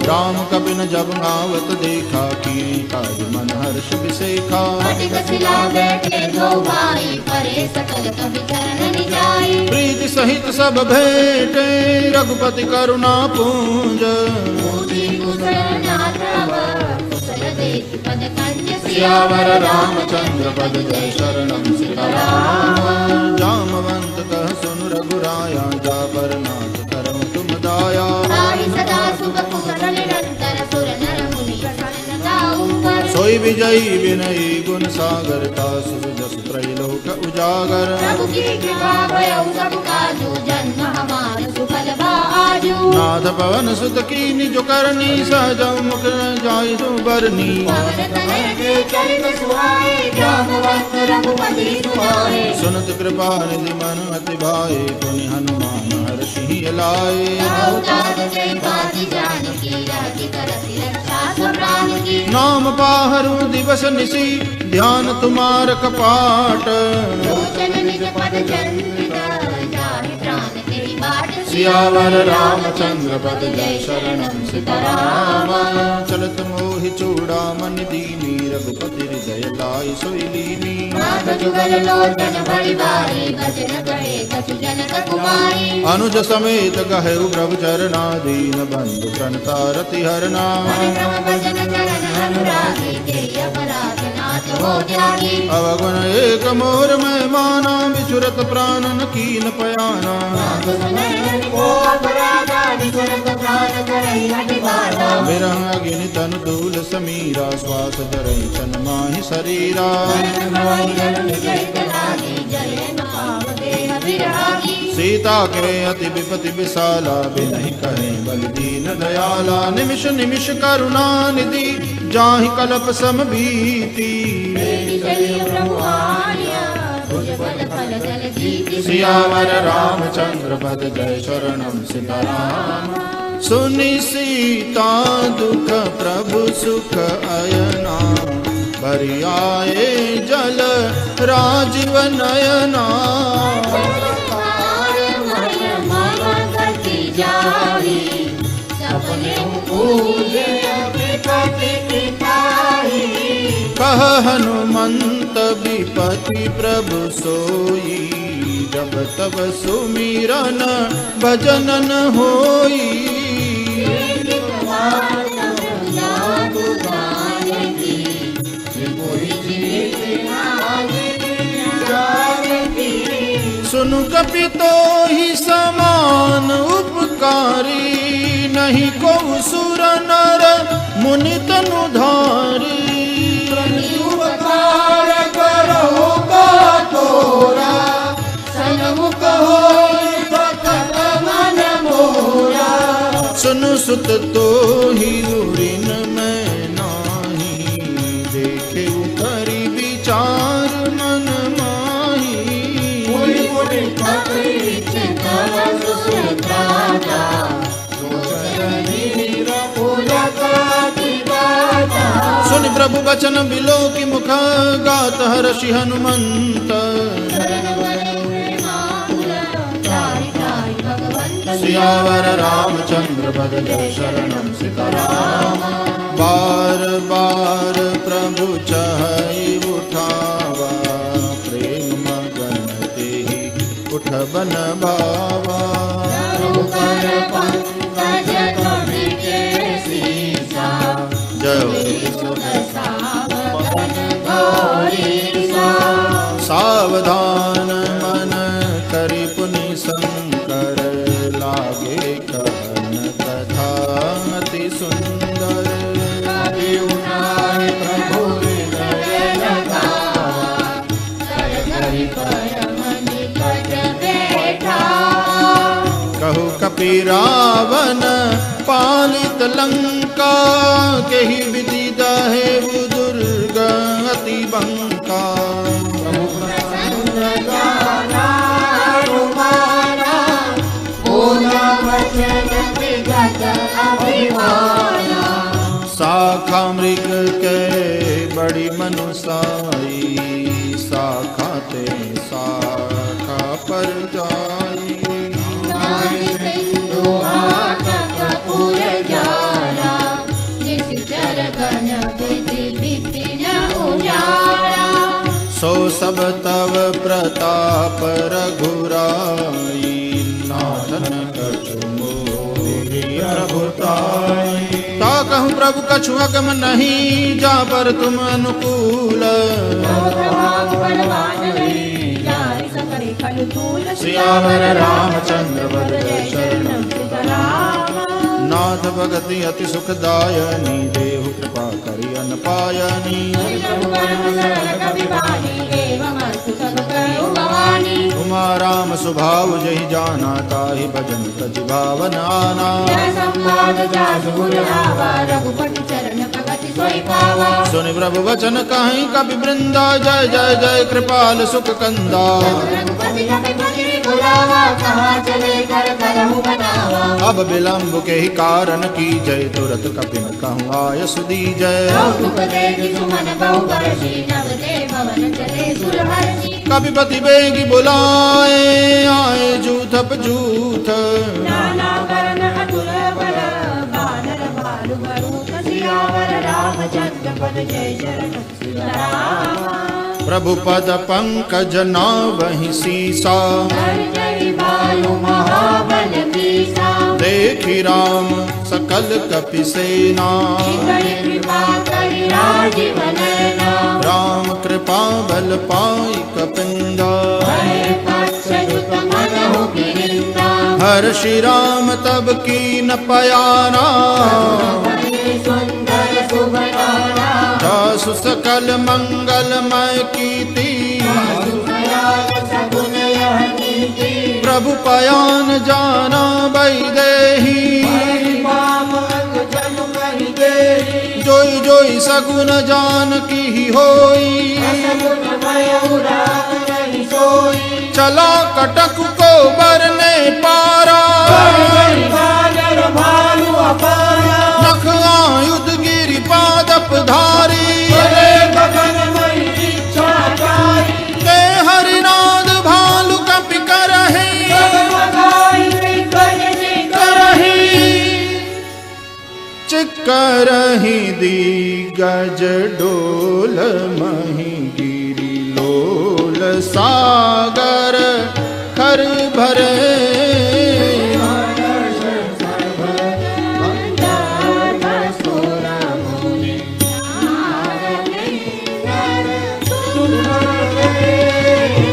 राम कपिन जब गावत देखा की काज मन हर्ष विसेखा प्रीति सहित सब भेटे रघुपति करुणा पूंज सियावर रामचंद्र पद जय शरणम सीताराम जामवंत कह सुन रघुराया जा पर नाथ करम तुम दाया सोई विजयी विनयी गुण सागर तासु जस त्रैलोक उजागर नाथ पवन सुत कीनि जो करनी सहज मुख जाय जो बरनी सुनत कृपा निधि मन अति भाए पुनि हनुमान हर्षि लाए नाम पाहरु दिवस निशि ध्यान तुम्हार कपाट सियावर रामचंद्र पद जय शरणम सीताराम चलत मोहि चूड़ामन दीनी रघुपति हृदय लाई सोई लीनी अनुज समेत कहु प्रभु चरणाधीन बंधु प्रणतारति हरना अवगुण एक मोर में माना विचुरत प्राणन कीन पयाना विरह अग्नि तन दूल समीरा श्वास जरई चन माहि शरीरा सीता के अति विपति विशाला बिनहि कहे बल दीन दयाला निमिष निमिष करुणा निधि जाहि कलप सम भीति सियावर रामचंद्र पद जय शरणम सीताराम सुनि सीता दुख प्रभु सुख अयना भरि आए जल राजीव नयना कह हनुमंत विपति प्रभु सोई जब तब सुमिरन भजन न होई सुनु कपि तो ही समान उपकारी नहीं को सुर नर मुनि तनु धारी उपकार करो का तोरा सन्मुख होई भक्त मन मोरा सुनु सुत तो ही उरिन में नाही देखे करी विचार मन माही मुनि मुनि कपि चितव सुत्राता सुनि प्रभु वचन बिलो की मुख गात हर्षि हनुमंत सियावर रामचंद्र पद जय शरणम सीताराम बार बार प्रभु चहई उठावा प्रेम मगन तेहि उठ बन भावा सावधान मन करि पुनि शंकर लागे कहन कथा अति सुंदर प्रभु हृदय लगावा कर परम निकट बैठा कहु कपि रावण पालित लंका केहि विधि दहे दुर्ग अति बंका शाखा मृग के बड़ी मनुसाई शाखा ते शाखा पर जाई सो सब तव प्रताप रघुराई नाथन कछु मोहि प्रभुताई ता कहूँ प्रभु कछु अगम नहीं जा पर तुम अनुकूल सियावर रामचंद्र पद जय शरणम नाथ भगति अति सुखदायनी देहु कृपा करि अन पायनी उमा राम स्वभाव जहि जाना ताहि भजन तज भावन आना सुनि प्रभु वचन कहीं कपि वृंदा जय जय जय कृपाल सुख कंदा अब विलंब के ही कारण की जय तुरत कपिन कहूँ आय सुदी जय कपिपति बेगी बुलाए आए जूथप जूथ प्रभु पद पंकज नावहि सीसा देखि राम सकल कपि सेना राम कृपा बल पाई कपिंदा हर्षि राम तब कीन पयाना जासु सकल मंगलमय कीर्ति प्रभु पयान जाना बैदेही जोई जोई सगुन जान की होई चला कटक को बरने पारा नख आयुध गिरि पादप धारी करहि दिग्गज डोल मही गिरि लोल सागर खर भरे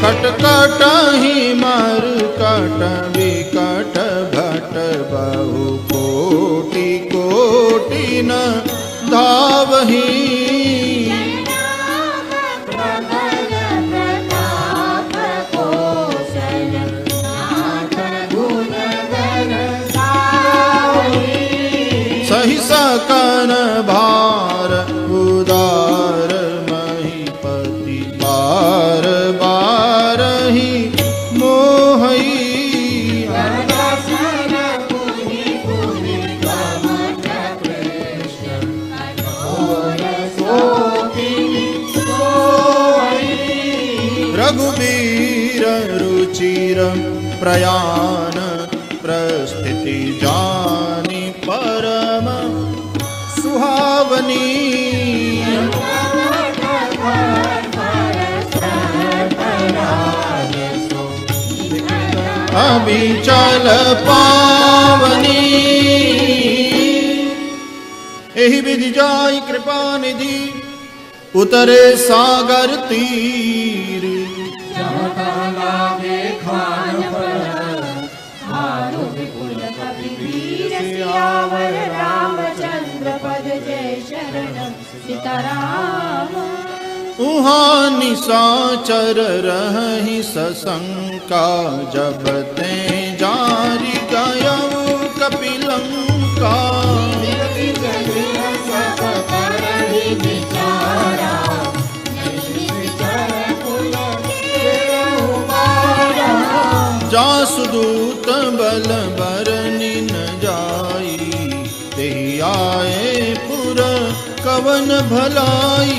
कटकटहि मरकट विकट भट बहु कोटि कोटि न धावहि सहि सकन भार उदार महीपति बार बारहि मोहई रघुबीर रुचिर प्रयाण प्रस्थिति जानि परम सुहावनी अभिचल पावनी एहि विधि जाई कृपा निधि उतरे सागर तीर सियावर रामचंद्र पद जय शरणम सीताराम। उहाँ निशाचर रहि सशंका जब ते जारी गयऊ कपिलंका जासुदूत बल बरनि न जाई तेहि आए पुर कवन भलाई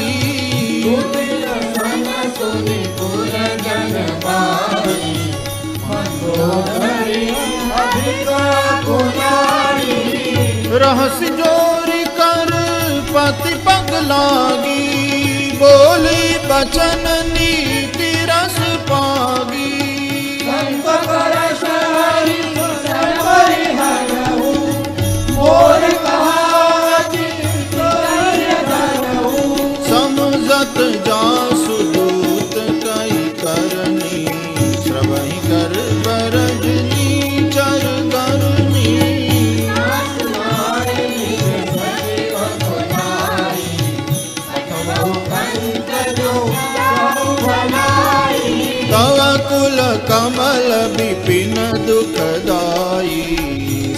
रहस्य जोरी कर पति पग लागी बोली बचन नीति रस पागी समझत जासुदूत कई करनी श्रवहि कर बरजनी चर करनी तव कुल कमल विपिन दुखदाई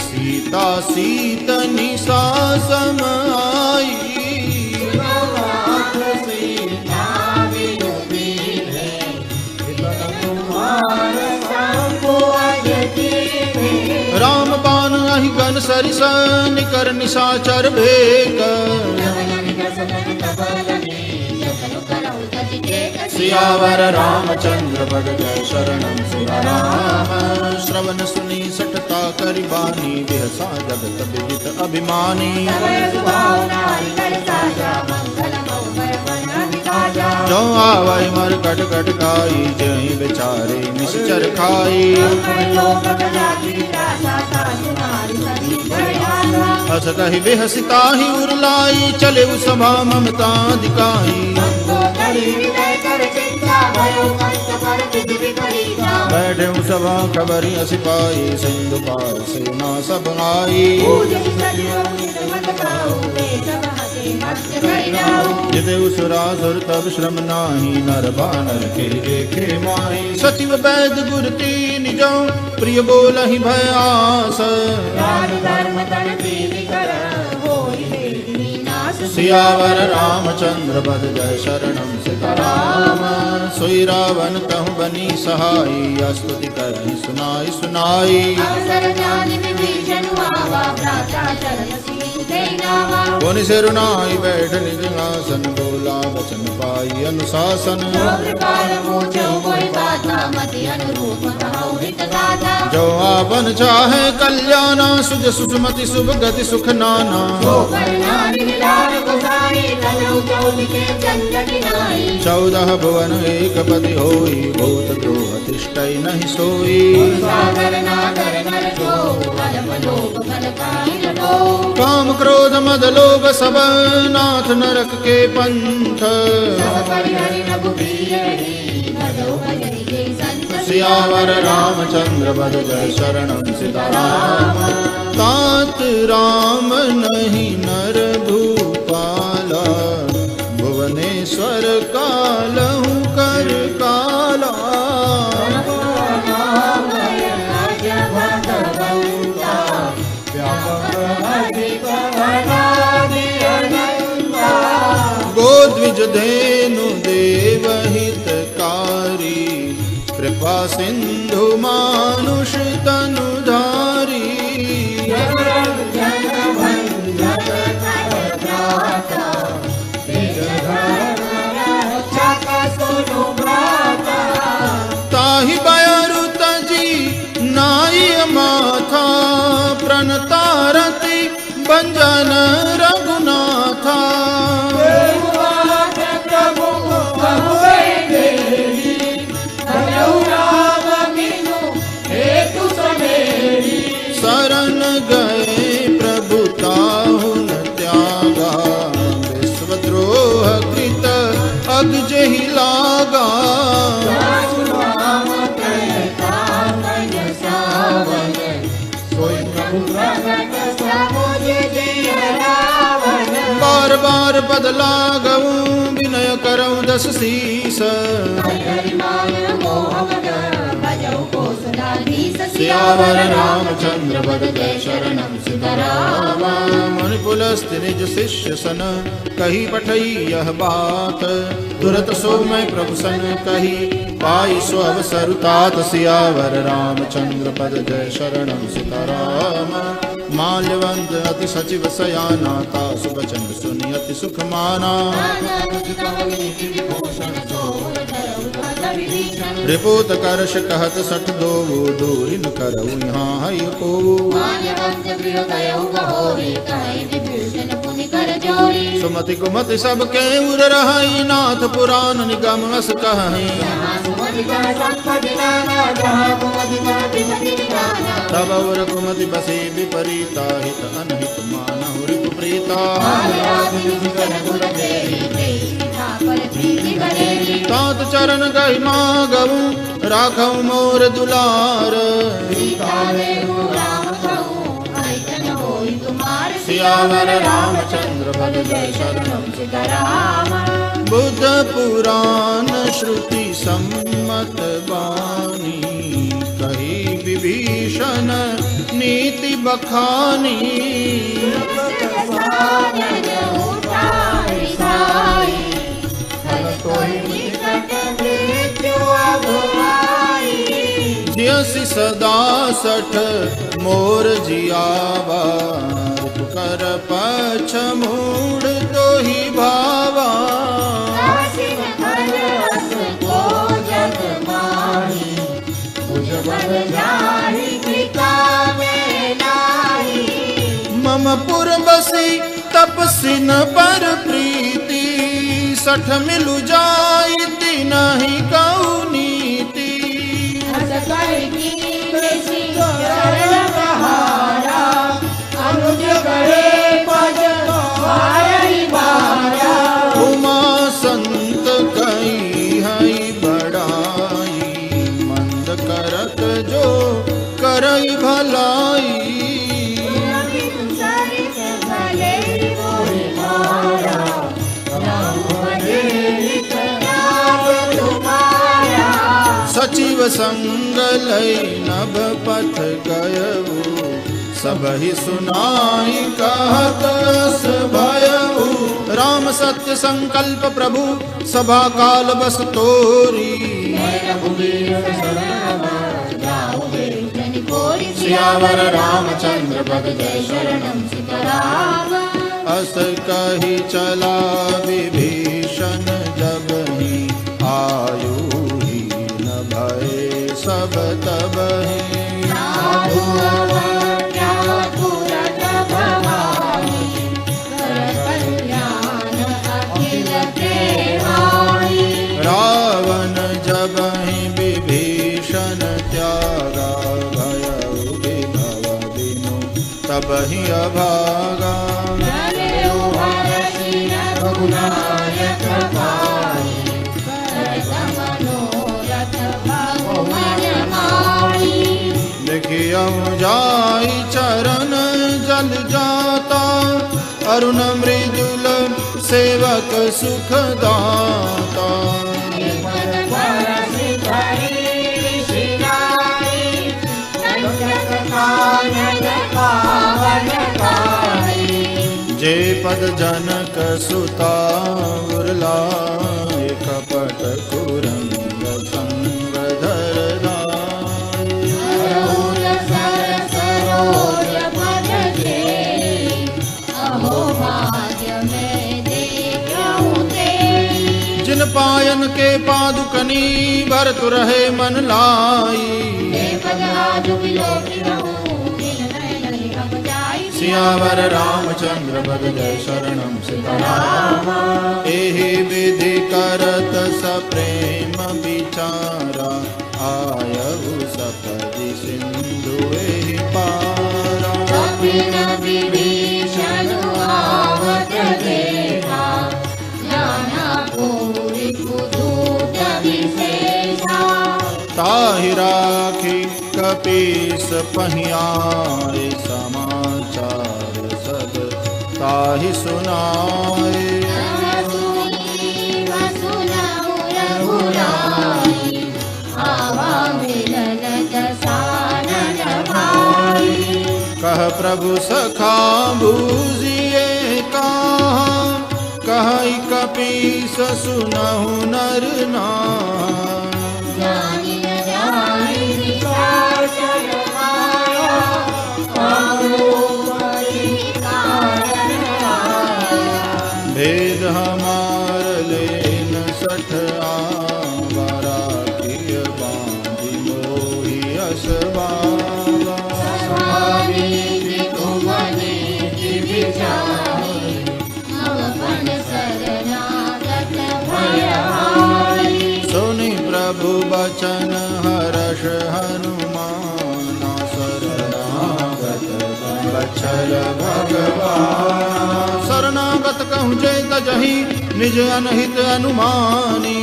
सीता सीत निशा सम आई राम बाण अहि गन सरिस निकर निशाचर भेक सियावर रामचंद्र पद जय शरणम सियाराम श्रवण सुनी सठता करि बानी बिहसा जगत विदित अभिमानी जो आवै मर कट कट खाई जय बेचारे निश्चर खाई हस कहि बेहसिताहि उरलाई चले सभा ममता दिकाई बैठे सभा खबरी सिपाही सिंधु पार सेना सब आई जिते उसुरासुर तब श्रम नाही नर बानर के देखे माही सचिव वैद गुर तीन जो प्रिय बोलहि भय आस सियावर रामचंद्र पद जय शरणम सीताराम सोई रावण कहूँ बनी सहाई स्तुति करहि सुनाई सुनाई ते नावा पुनि सिरुनाई बैठ निज आसन बोला वचन पाई अनुशासन जो कृपाल पूछो कोई बाता मति अनुरूप कहो हित गाता जो आपन चाहे कल्याणा सुज सुषमति शुभ गति सुख नाना जो करनारी लाल गोसाई तनु चौदिके चंद्र नाई 14 भुवन एक पति होई भूत द्रोह तिष्ठै नहीं सोई सागर नागर नर जो कलम लोभ बल काल लो काम क्रोध मद लोभ सब नाथ नरक के पंथ सब परिहरि रघुबीर भजो भजनि जय संत सियावर रामचंद्र बद जय शरणम सीताराम तात राम नहीं नर भूपाला भुवनेश्वर कालहु कर काला गोद्विज धेनु देवहितकारी कृपा सिंधु मानुष तनुधारी ताहि बयरु तजी नाई माथा प्रणतारति भंजन रघुनाथा शरण गए प्रभु ताहु न त्यागा विश्वद्रोह कृत अग्ज ही लागा बार बार पद लागऊ विनय करऊँ दस शीस सियावर रामचंद्र बद जय शरणम सीताराम मुनि पुलस्त्य निज शिष्य सन कही पठई यह बात तुरत सो मैं प्रभु सन कही पाई सो अवसर तात सियावर रामचंद्र पद जय शरणम सीताराम माल्यवंत अति सचिव सयाना तासु बचन सुनि अति सुख माना रिपोत करश कहत सठ दो दूरी न करऊ यहाँ है को सुमति कुमति सब के उर रहाई नाथ पुराण निगम अस कहि तब और कुमति बसे विपरीता हित अनहित मानहु रिपु प्रीता तात चरण गहि मागऊ राखऊ मोर दुलार सियावर रामचंद्र बद जय शरणम सीताराम बुद्ध पुराण श्रुति सम्मत बानी कही विभीषण नीति बखानी जियसि सदा सठ मोर जियावा कर पछ मूढ़ तो ही भावा मम पुर बसी तपसिन पर प्रीति सठ मिलु जाइति नहीं कहु नीति उमा संत कई हई बड़ाई मंद करत जो करई भलाई सचिव संग लय नभ पथ गयऊ सबहि सुनाई कहत अस भयऊ राम सत्य संकल्प प्रभु सभा काल बस तोरी होरी सियावर रामचंद्र पद जय शरणम सीताराम। अस कही चला विभीषण जब ही आयु ही न भय सब तब ही। साधु अवज्ञा तुरत भवानी कर कल्याण अखिल देवानी। रावण जब ही विभीषण त्यागा भयउ विभव बिनु तब ही अभागा। रघुनायक पाई करत मनोरथ भगवान माई। देखियो जाई चरण जल जाता अरुण मृदुल सेवक सुख दाता। जे पद जनक सुता उर्लाए कपट कुरंग संग धरदाय। सरोज सर सरोज पद जे अहो भाग्य में देखूं तेरी। जिन पायन के पादुकनी भरत रहे मन लाई। हे पद आज विलोकी रहूं बिन नयन अब जाई। सियावर रामचंद्र पद जय शरणम सीताराम। एहि विधि करत सप्रेम विचारा आयहु सपदि सिंधु एहि पारा। कपिन विभीषण आवत देखा नाना पूरी कुदूत विशेषा। ताहि राखी कपीस पहियाए समाचार सब ताहि सुनाए। सुनहु रघुराई आवा मिलन दसानन भाई। कह प्रभु सखा बूझिए कहाँ कहि कपीस सुनहु नर नार। जानि न जानि विचार चल माया भेद हमार लेन सठ आवारा किय बांधि मोहि असबावा। सुनि प्रभु बचन हर्ष हनुमाना शरणागत बछल भगवान। शरणागत कहूँ जे तजहि निज अनहित अनुमानी।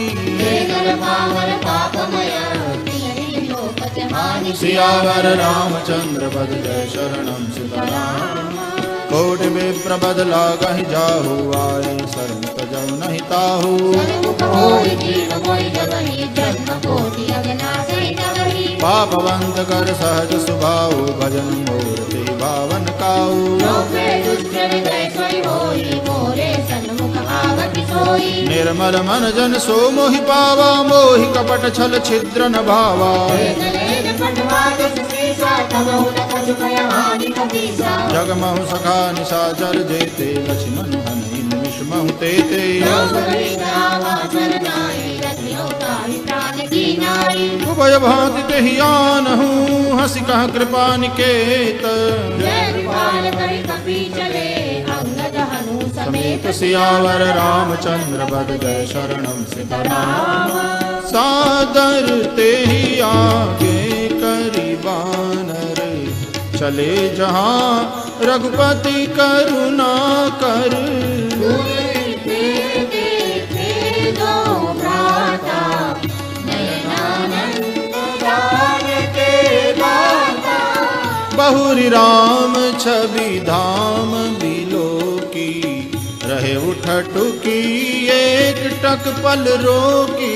सियावर रामचंद्र पद जय शरणम सीताराम। कोटि विप्र बद लागहि जाहु आए शरण तजौ नहीं ताहु। पापवंत कर सहज सुभाऊ भजन मूर्ति भावन काऊ। निर्मल मन जन सो मोहि पावा मोहि कपट छल छिद्र न भावा। जगमहु सखा निशाचर जेते लक्ष्मण हनि निमिष महु तेते। उभय भांति तेहि आनहु हंसी कह कृपा निकेत। समेत सियावर रामचंद्र पद जय शरणम सीताराम। सादर तेहि आगे करि बानर चले जहाँ रघुपति करुणा कर। बहुरी राम छवि धाम बिलो की रहे उठटुकी एक टक पल रोकी।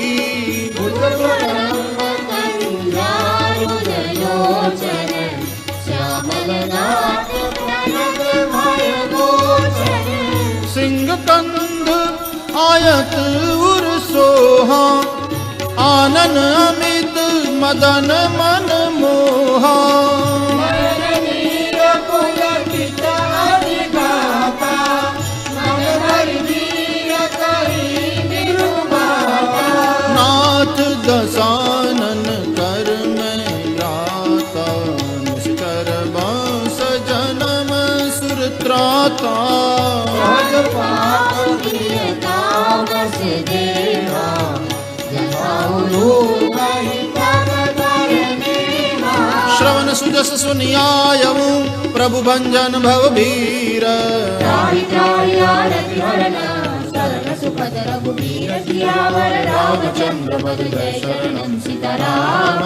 सिंह कंध आयत उर सोहा आनन अमित मदन मन मोहा मननीय पुलकित अधिगाता, मन वर्गीय करी निरुमाता। नाथ दसानन कर में याता निष्कर बांस जन्म सुरत्राता राज पाप प्रियता बस देवा, जगाओ वही तब करनेहा। श्रवण सुजस सुनियायऊ प्रभु भंजन भव भीर त्राहि त्राहि आरति हरण, शरण सुपद रघुबीर सियावर रामचंद्र पद जय शरणम सीताराम।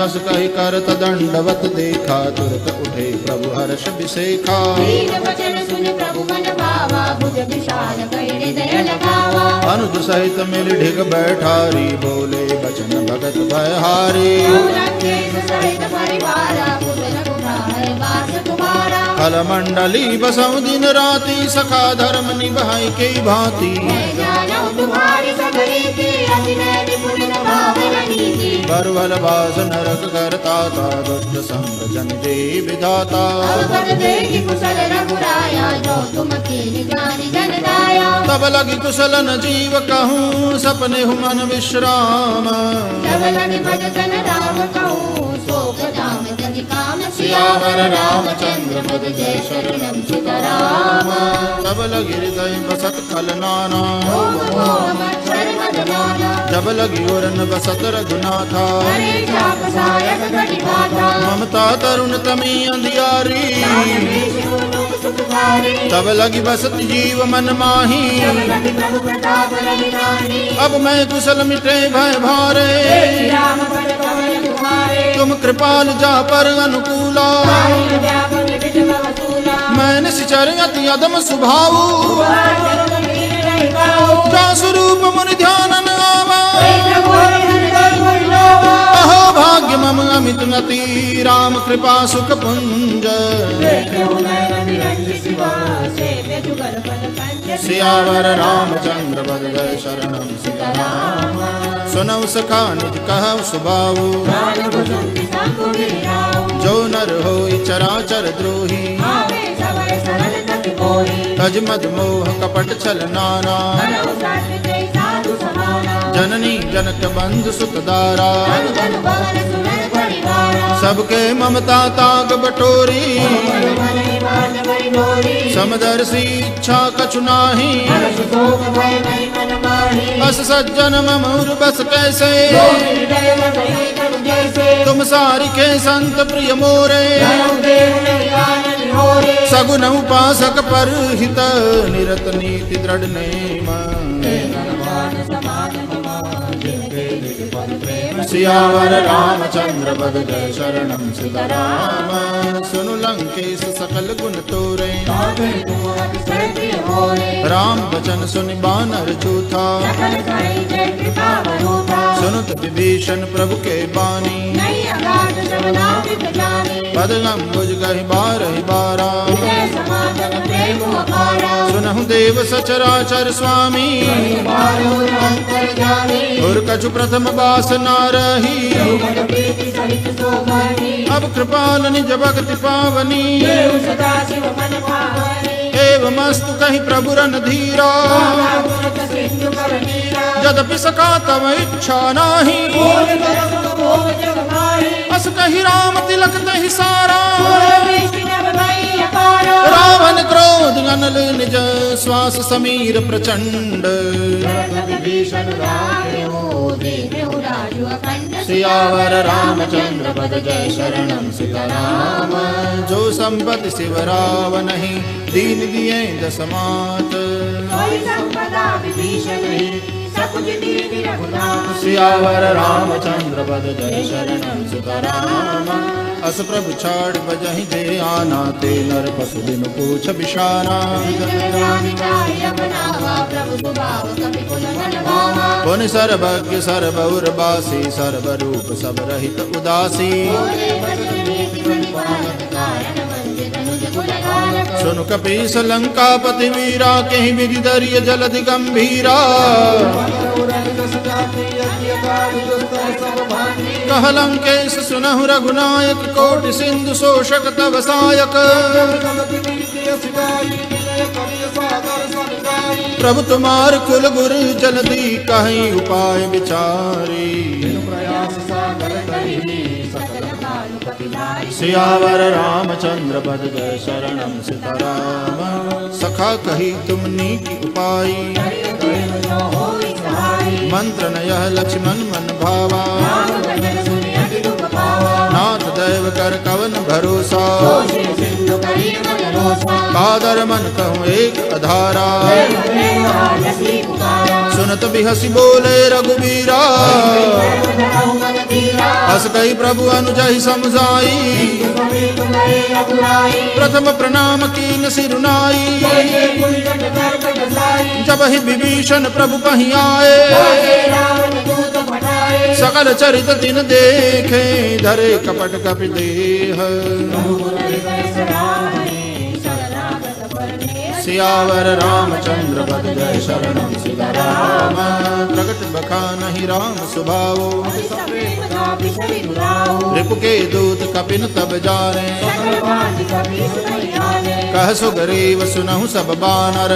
अस कहि करत दंडवत देखा तुरत उठे प्रभु हर्ष विसेखा दीन वचन सुन प्रभु मन भावा, भुज विशाल कहि हृदय लगावा। अनुज सहित मिल ढिग बैठारी बोले बचन भगत भयहारी रंगेश सहित परिवारा, पुर रघुराय वास तुम्हारा। फल मंडली बसऊ दिन राति सखा धर्म निभाई के भांति मैं जानू तुम्हारी सब रीति, अति नय निपुण भावन नीति। बरवल बास नरक करता था दुष्ट संग जन दे विधाता अवपद देखि कुशल रघुराया, जो तुम कीन जानि जन दाया। तब लगी कुशलन जीव कहूँ सपने हूँ मन विश्राम जब लगे भजन राम कहूँ, शोक धाम जनि काम सियावर रामचंद्र पद जय शरणम सीताराम तब लगी हृदय बसत खल नाना ओम ओम मच्छर मदमाना। जब लगी ओरन बसत रघुनाथा हरे चाप सायक घटी बाधा, ममता तरुण तमी अंधियारी विष गुरु सुखकारी। तब लगी बसत जीव मन माही जब लगे प्रभु प्रताप रघुरानी, अब मैं कुशल मिटे भय भारे राम पद कमल तुम्हारे। तुम कृपाल जा पर अनुकूला पाहि व्याकुल विष भवसूला, मैं निश्चर अति अदम सुभाऊ चरण लीन रहि काहू। जा स्वरूप मुनि ध्यानन आवा प्रभु हरि हृदय कोई लोवा, अहो भाग्य मम अमित नति राम कृपा सुख पुंज देखो नयन निरंज शिवा, सेव्य जुगल पद पंच। सियावर रामचंद्र पद जय शरणम सीताराम सुनौ सखा निज कहु सुभाऊ राज भुजंति संग गिराओ, जो नर हो चराचर द्रोही आवे सबय सरल गति कोई। तज मद मोह कपट छल नाना करहु साध्य जय साधु समाना, जननी जनक बंधु सुत दारा जन जन भवन सुनर परिवारा। सबके ममता ताग बटोरी मन मन निवान भई डोरी, समदर्शी इच्छा कछु नाही हर्ष शोक भय नहीं मन माही। अस सज्जन मम उर बस कैसे जो हृदय रसई तनु जैसे, तुम सारिके संत प्रिय मोरे धर्म देव नहीं आनन होरे। सगुन उपासक पर हित निरत नीति दृढ़ नेम भगवान समान समान, जिनके निज पद प्रेम। सियावर रामचंद्र पद जय शरणम सीताराम सुनु लंकेश सकल गुण तोरे सागर तुम अतिशय प्रिय मोरे, राम वचन सुनि बानर जूथा सकल साई जय कृपा वरूथा। सुनुत विभीषण प्रभु के बानी नहीं अगाध समनावित जाने, पद अम्बुज गहि बारहि बारा हृदय समागम प्रेम अपारा। सुनहु देव सचराचर स्वामी बारो अंतर जाने, और कछु प्रथम बास नारही भगत प्रीति सहित शोभनी। अब कृपाल निज भक्ति पावनी देव सदा शिव मन भावनी, एवमस्तु कहि प्रभु रन धीरा गुरत सिंधु कर नीरा। यद्यपि सखा तव इच्छा नाही बोल दरस भोग जग माही, अस कहि राम तिलक तहि सारा बोल वृष्टि नभ भई अपारा। रावण क्रोध अनल निज श्वास समीर प्रचंड विभीषण राख्यो, देहु राजु अखंड। सियावर रामचंद्र पद जय शरणम सीताराम जो संपत्ति शिव रावणहि दीन दिए दसमात कोई संपदा विभीषण ही, सकुच दीन रघुनाथ। सियावर रामचंद्र पद जय शरणम सीताराम अस प्रभु छाड़ बजहि जे आना ते नर पशु दिन पूछ बिशाना प्रभु सुभाव कपि कुल मन भावा। पुन सर्वज्ञ सर्वउर्वासी सर्वरूप सब रहित उदासी बोले वचन नीति मणि पालक, कारण मंजिल अनुज गुण गालक। सुनु कपीस लंकापति वीरा कहीं विधि दरिय जलधि गंभीरा कह लंकेश सुनहु रघुनायक, कोटि सिंधु शोषक तव सायक। प्रभु तुम्हार कुल गुरु जल्दी, कहीं उपाय विचारी। सियावर रामचंद्र पद जय शरणम सीताराम। सखा कही तुमनी की उपाय, मंत्र नय लक्ष्मण मन भावा। नाथ दैव कर कवन भरोसा, कादर मन कहूँ एक अधारा। सुनत बिहसी बोले रघुबीरा, हस कही प्रभु अनुजहि समझाई। प्रथम प्रणाम कीन सिरुनाई, जब ही विभीषण प्रभु पही आए। सकल चरित दिन देखे, धरे कपट कपि देह। सियावर रामचंद्र पद जय शरणम सीताराम। प्रगट बखानहि राम सुभाओ, रिपु के दूत कपिन तब जाने। कह सुग्रीव सुनहु सब बानर,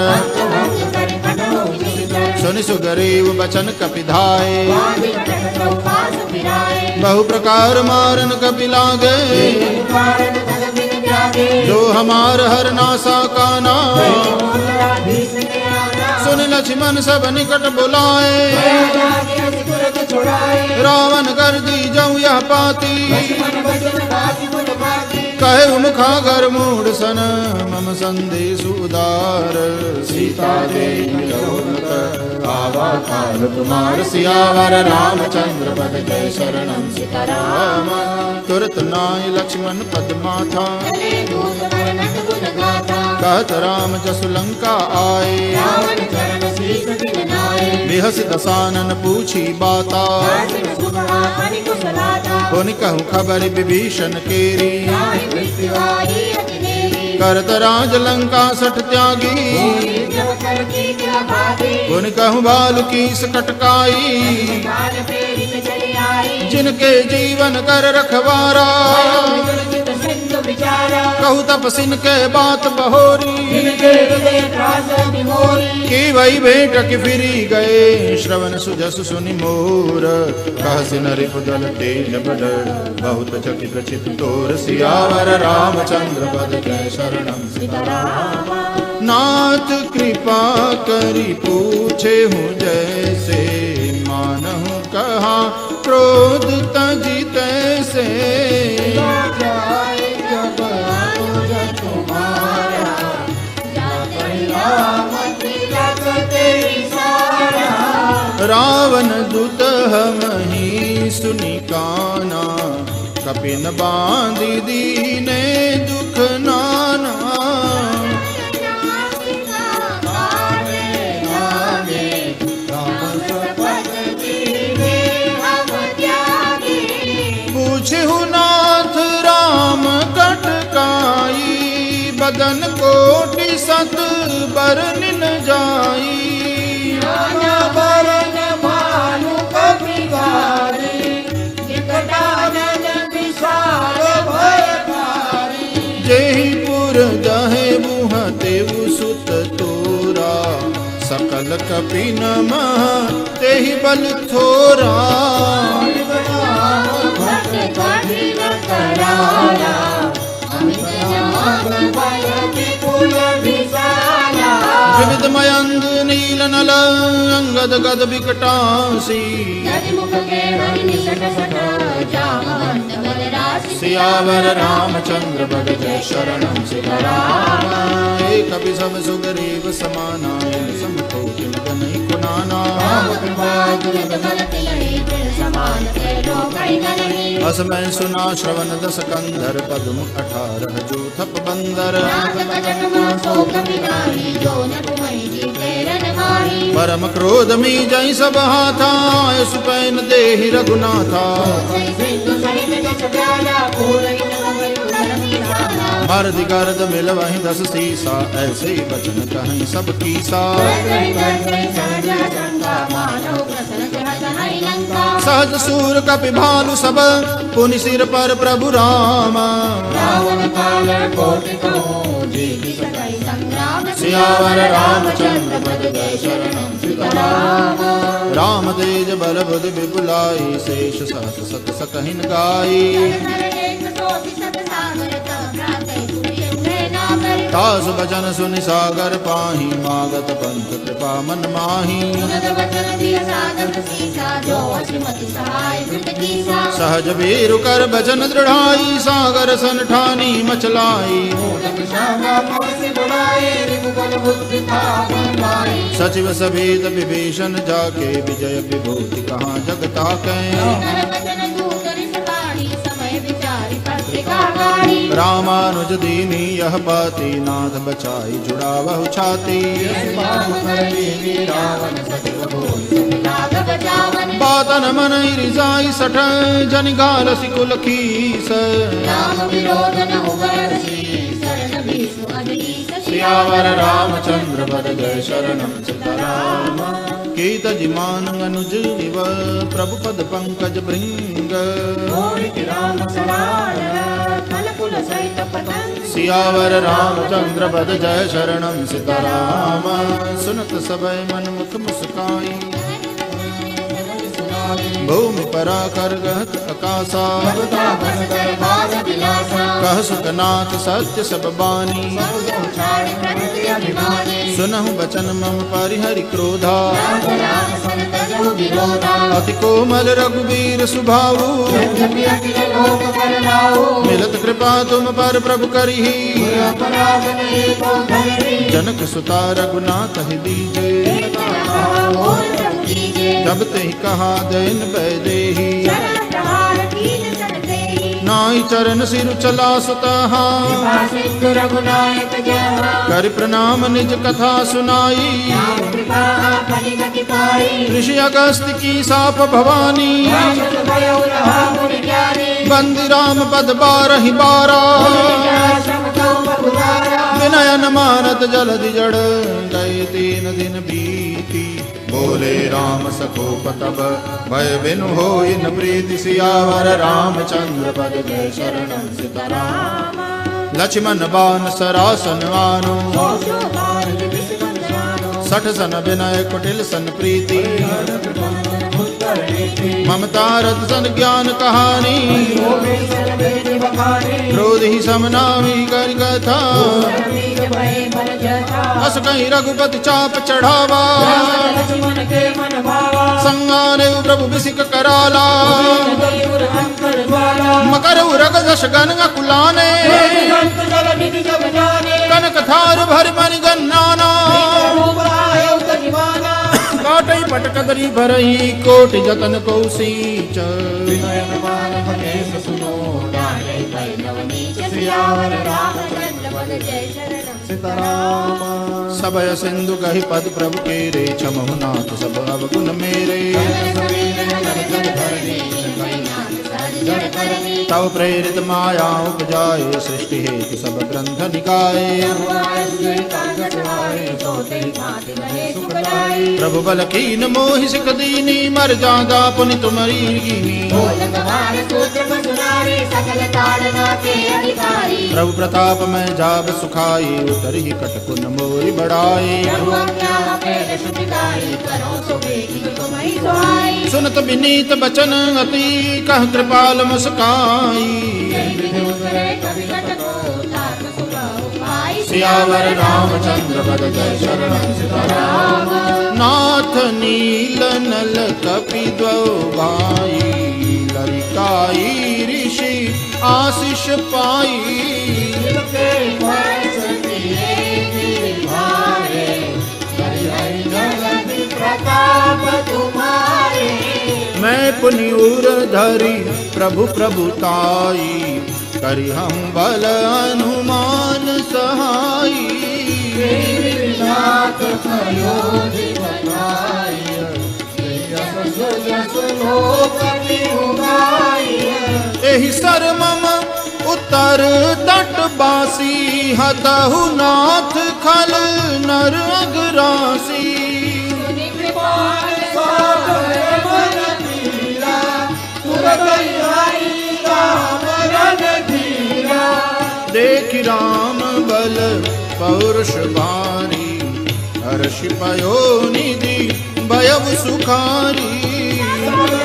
सुनि सुग्रीव बचन कपि धाये। बहु प्रकार मारन कपि लागे, जो हमार हर नासा काना। सुन लक्ष्मण सब निकट बुलाए, रावण कर दी जाऊं यह पाती। कहे मुखागर मूढ़ सन, मम संदेश उदार। सीता देवी आवा काल तुम्हार, सियावर रामचंद्र पद जय शरणम सीताराम। तुरत नाय लक्ष्मण पद माथा, कहत राम जसु लंका आए। बिहस दसानन पूछी बाता, पुनि कहूँ खबर विभीषण केरी। करत राज लंका सठ त्यागी, पुनि कहूँ बाल की सकटकाई। जिनके जीवन कर रखवारा, कहू तपसिन के बात बहोरी। की वही भेंट की फिरी गए, श्रवण सुजस सुनि मोर। कहसि नरिपुदल तेज बड़, बहुत चकित चित तोर। सियावर रामचंद्र पद जय शरणम सीताराम। नाथ कृपा करी पूछे हूँ जैसे, मानहु कहा क्रोध तजी तैसे। रावण दूत हमहि सुनि काना, कपिन बांधि दीने दुख नाना। पूछहु नाथ राम कटकाई, बदन कोटि सत बरन जाई। जयपुर जहे मुह तेउ सुत तोरा, सकल कपि नमः तेहि बल थोरा। विविध मयंग नील नल अंगद गद विकटासी। सियावर रामचंद्र पद जय शरणम सीताराम। एक कपि सब सुग्रीव समाना, समकोटि नहीं कुनाना। अस मैं सुना श्रवण दस कंधर, पद्म 18 जूथप बंदर। परम क्रोध मी जय सब हाथा, सुपैन देहि रघुनाथा। मर्द गर्द मिल वहीं 10 सीसा, ऐसे ही बचन कहीं सब कीसा। लंका सहज सूर कपि भालु सब पुनि सिर पर प्रभु राम रावण काल कोटि कहूँ जीति सकल संग्राम सियावर रामचंद्र पद जय शरणम सीताराम राम तेज बल बुद्धि विपुलाई शेष सहस सत सकहिन गाई तासु बचन सुनि सागर पाही मागत पंथ कृपा मन माही सहज वीरु कर बचन दृढ़ाई सागर सन ठानी मचलाई सचिव सभेद विभीषण जाके विजय विभूति कहाँ जगता कै रामानुज दीनी यह बाती नाथ बचाई जुड़ावहु छाती बातन मन रिजाई सठ जन गाल सिकुल खीस सियावर रामचंद्र पद जय शरणम सीताराम कीत जिमान अनुज निव प्रभु पद पंकज भृंग सियावर रामचंद्र पद जय शरणम सीताराम सुनत सबय मन मुख मुस्काई भूमि परा कर गहत आकाशा कह सुखनाथ सत्य सब बानी सुनहु बचन मम परिहरि क्रोधा अति कोमल रघुवीर सुभाऊ मिलत कृपा तुम पर प्रभु करिहि जनक सुता रघुनाथ ही दीजे जब ते कहा दैन बैदेही नाई चरण सिर चला सुतहा कर प्रणाम निज कथा सुनाई ऋषि अगस्त की साप भवानी बंदी राम पद बारहि बारा विनयन मानत जलधि जड़ गए 3 दिन बीती बोले राम सखो पतब भय बिनु होई न प्रीति सियावर रामचंद्र पद जय शरणम सीताराम लक्ष्मण बान सरासन आनो 60 सन विनय कुटिल सन प्रीति ममता रत सन ज्ञान कहानी क्रोध ही समनामी कर कथा अस कहीं रघुपति चाप चढ़ावा संगाने प्रभु बिसिक कराला मकर उरग दश गन कुलाने कनक थार भर मन गन्नाना काटई पटकदरी भरही कोटि जतन कौशीच सबय सिंधु गहि पद प्रभु के रे छमहु नाथ सब अवगुण मेरे तव प्रेरित माया उपजाए सृष्टि हेतु सब ग्रंथ निकाय प्रभु बल कीन मोहि सिख दीनी मर जादा पुनि तुमरी कीनी प्रभु प्रताप में जाब सुखाई उतर ही कटकुन मोरी बढ़ाई सुनत विनीत बचन अति कह कृपाल मुस्काई सियावर रामचंद्र पद जय शरणम सीताराम नाथ नील नल कपि द्वौ भाई ललिकाई ऋषि आशीष पाई मैं पुनि उर धरी प्रभु प्रभुताई करि हम बल अनुमान सहाई एहि सर मम उत्तर तट बासी हतहु नाथ खल नर अगरासी देखि राम बल पौरुष भारी, हर्षि पयो निधि भयउ सुखारी।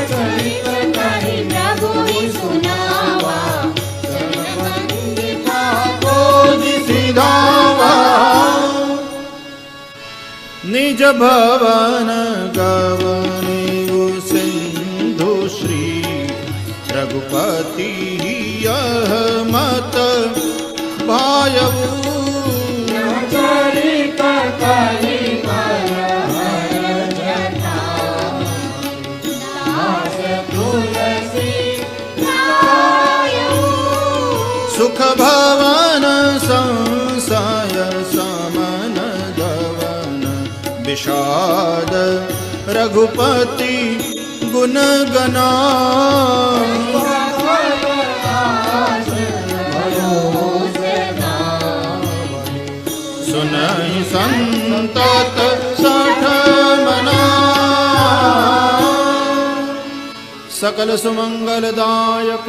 चरित कहि प्रभु सुनावा, जनवंदिता कोदि सिधावा। निज भवन गवनेउ सिंधु श्री, रघुपति यह मत भायऊ। चरित कहि मन हर जथा, दास तुलसी लायऊ। सुख भवन संशय समन गवन, विषाद रघुपति गुण गना। सुनहि संतत सठ मना, सकल सुमंगलदायक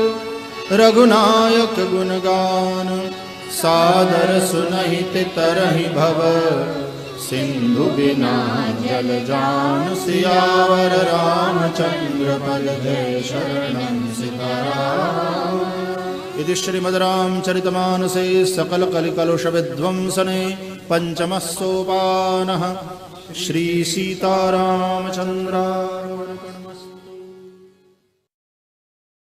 रघुनायक गुणगान। सादर सुनहि तरहि भव, सिंधु बिना जल जान। सियावर रामचंद्र पद जय शरणं सिताराम। इति श्रीमद्रामचरितमानसे सकल कलिकलुष विध्वंसने पंचमः सोपानः। श्री सीतारामचंद्रार्पणमस्तु।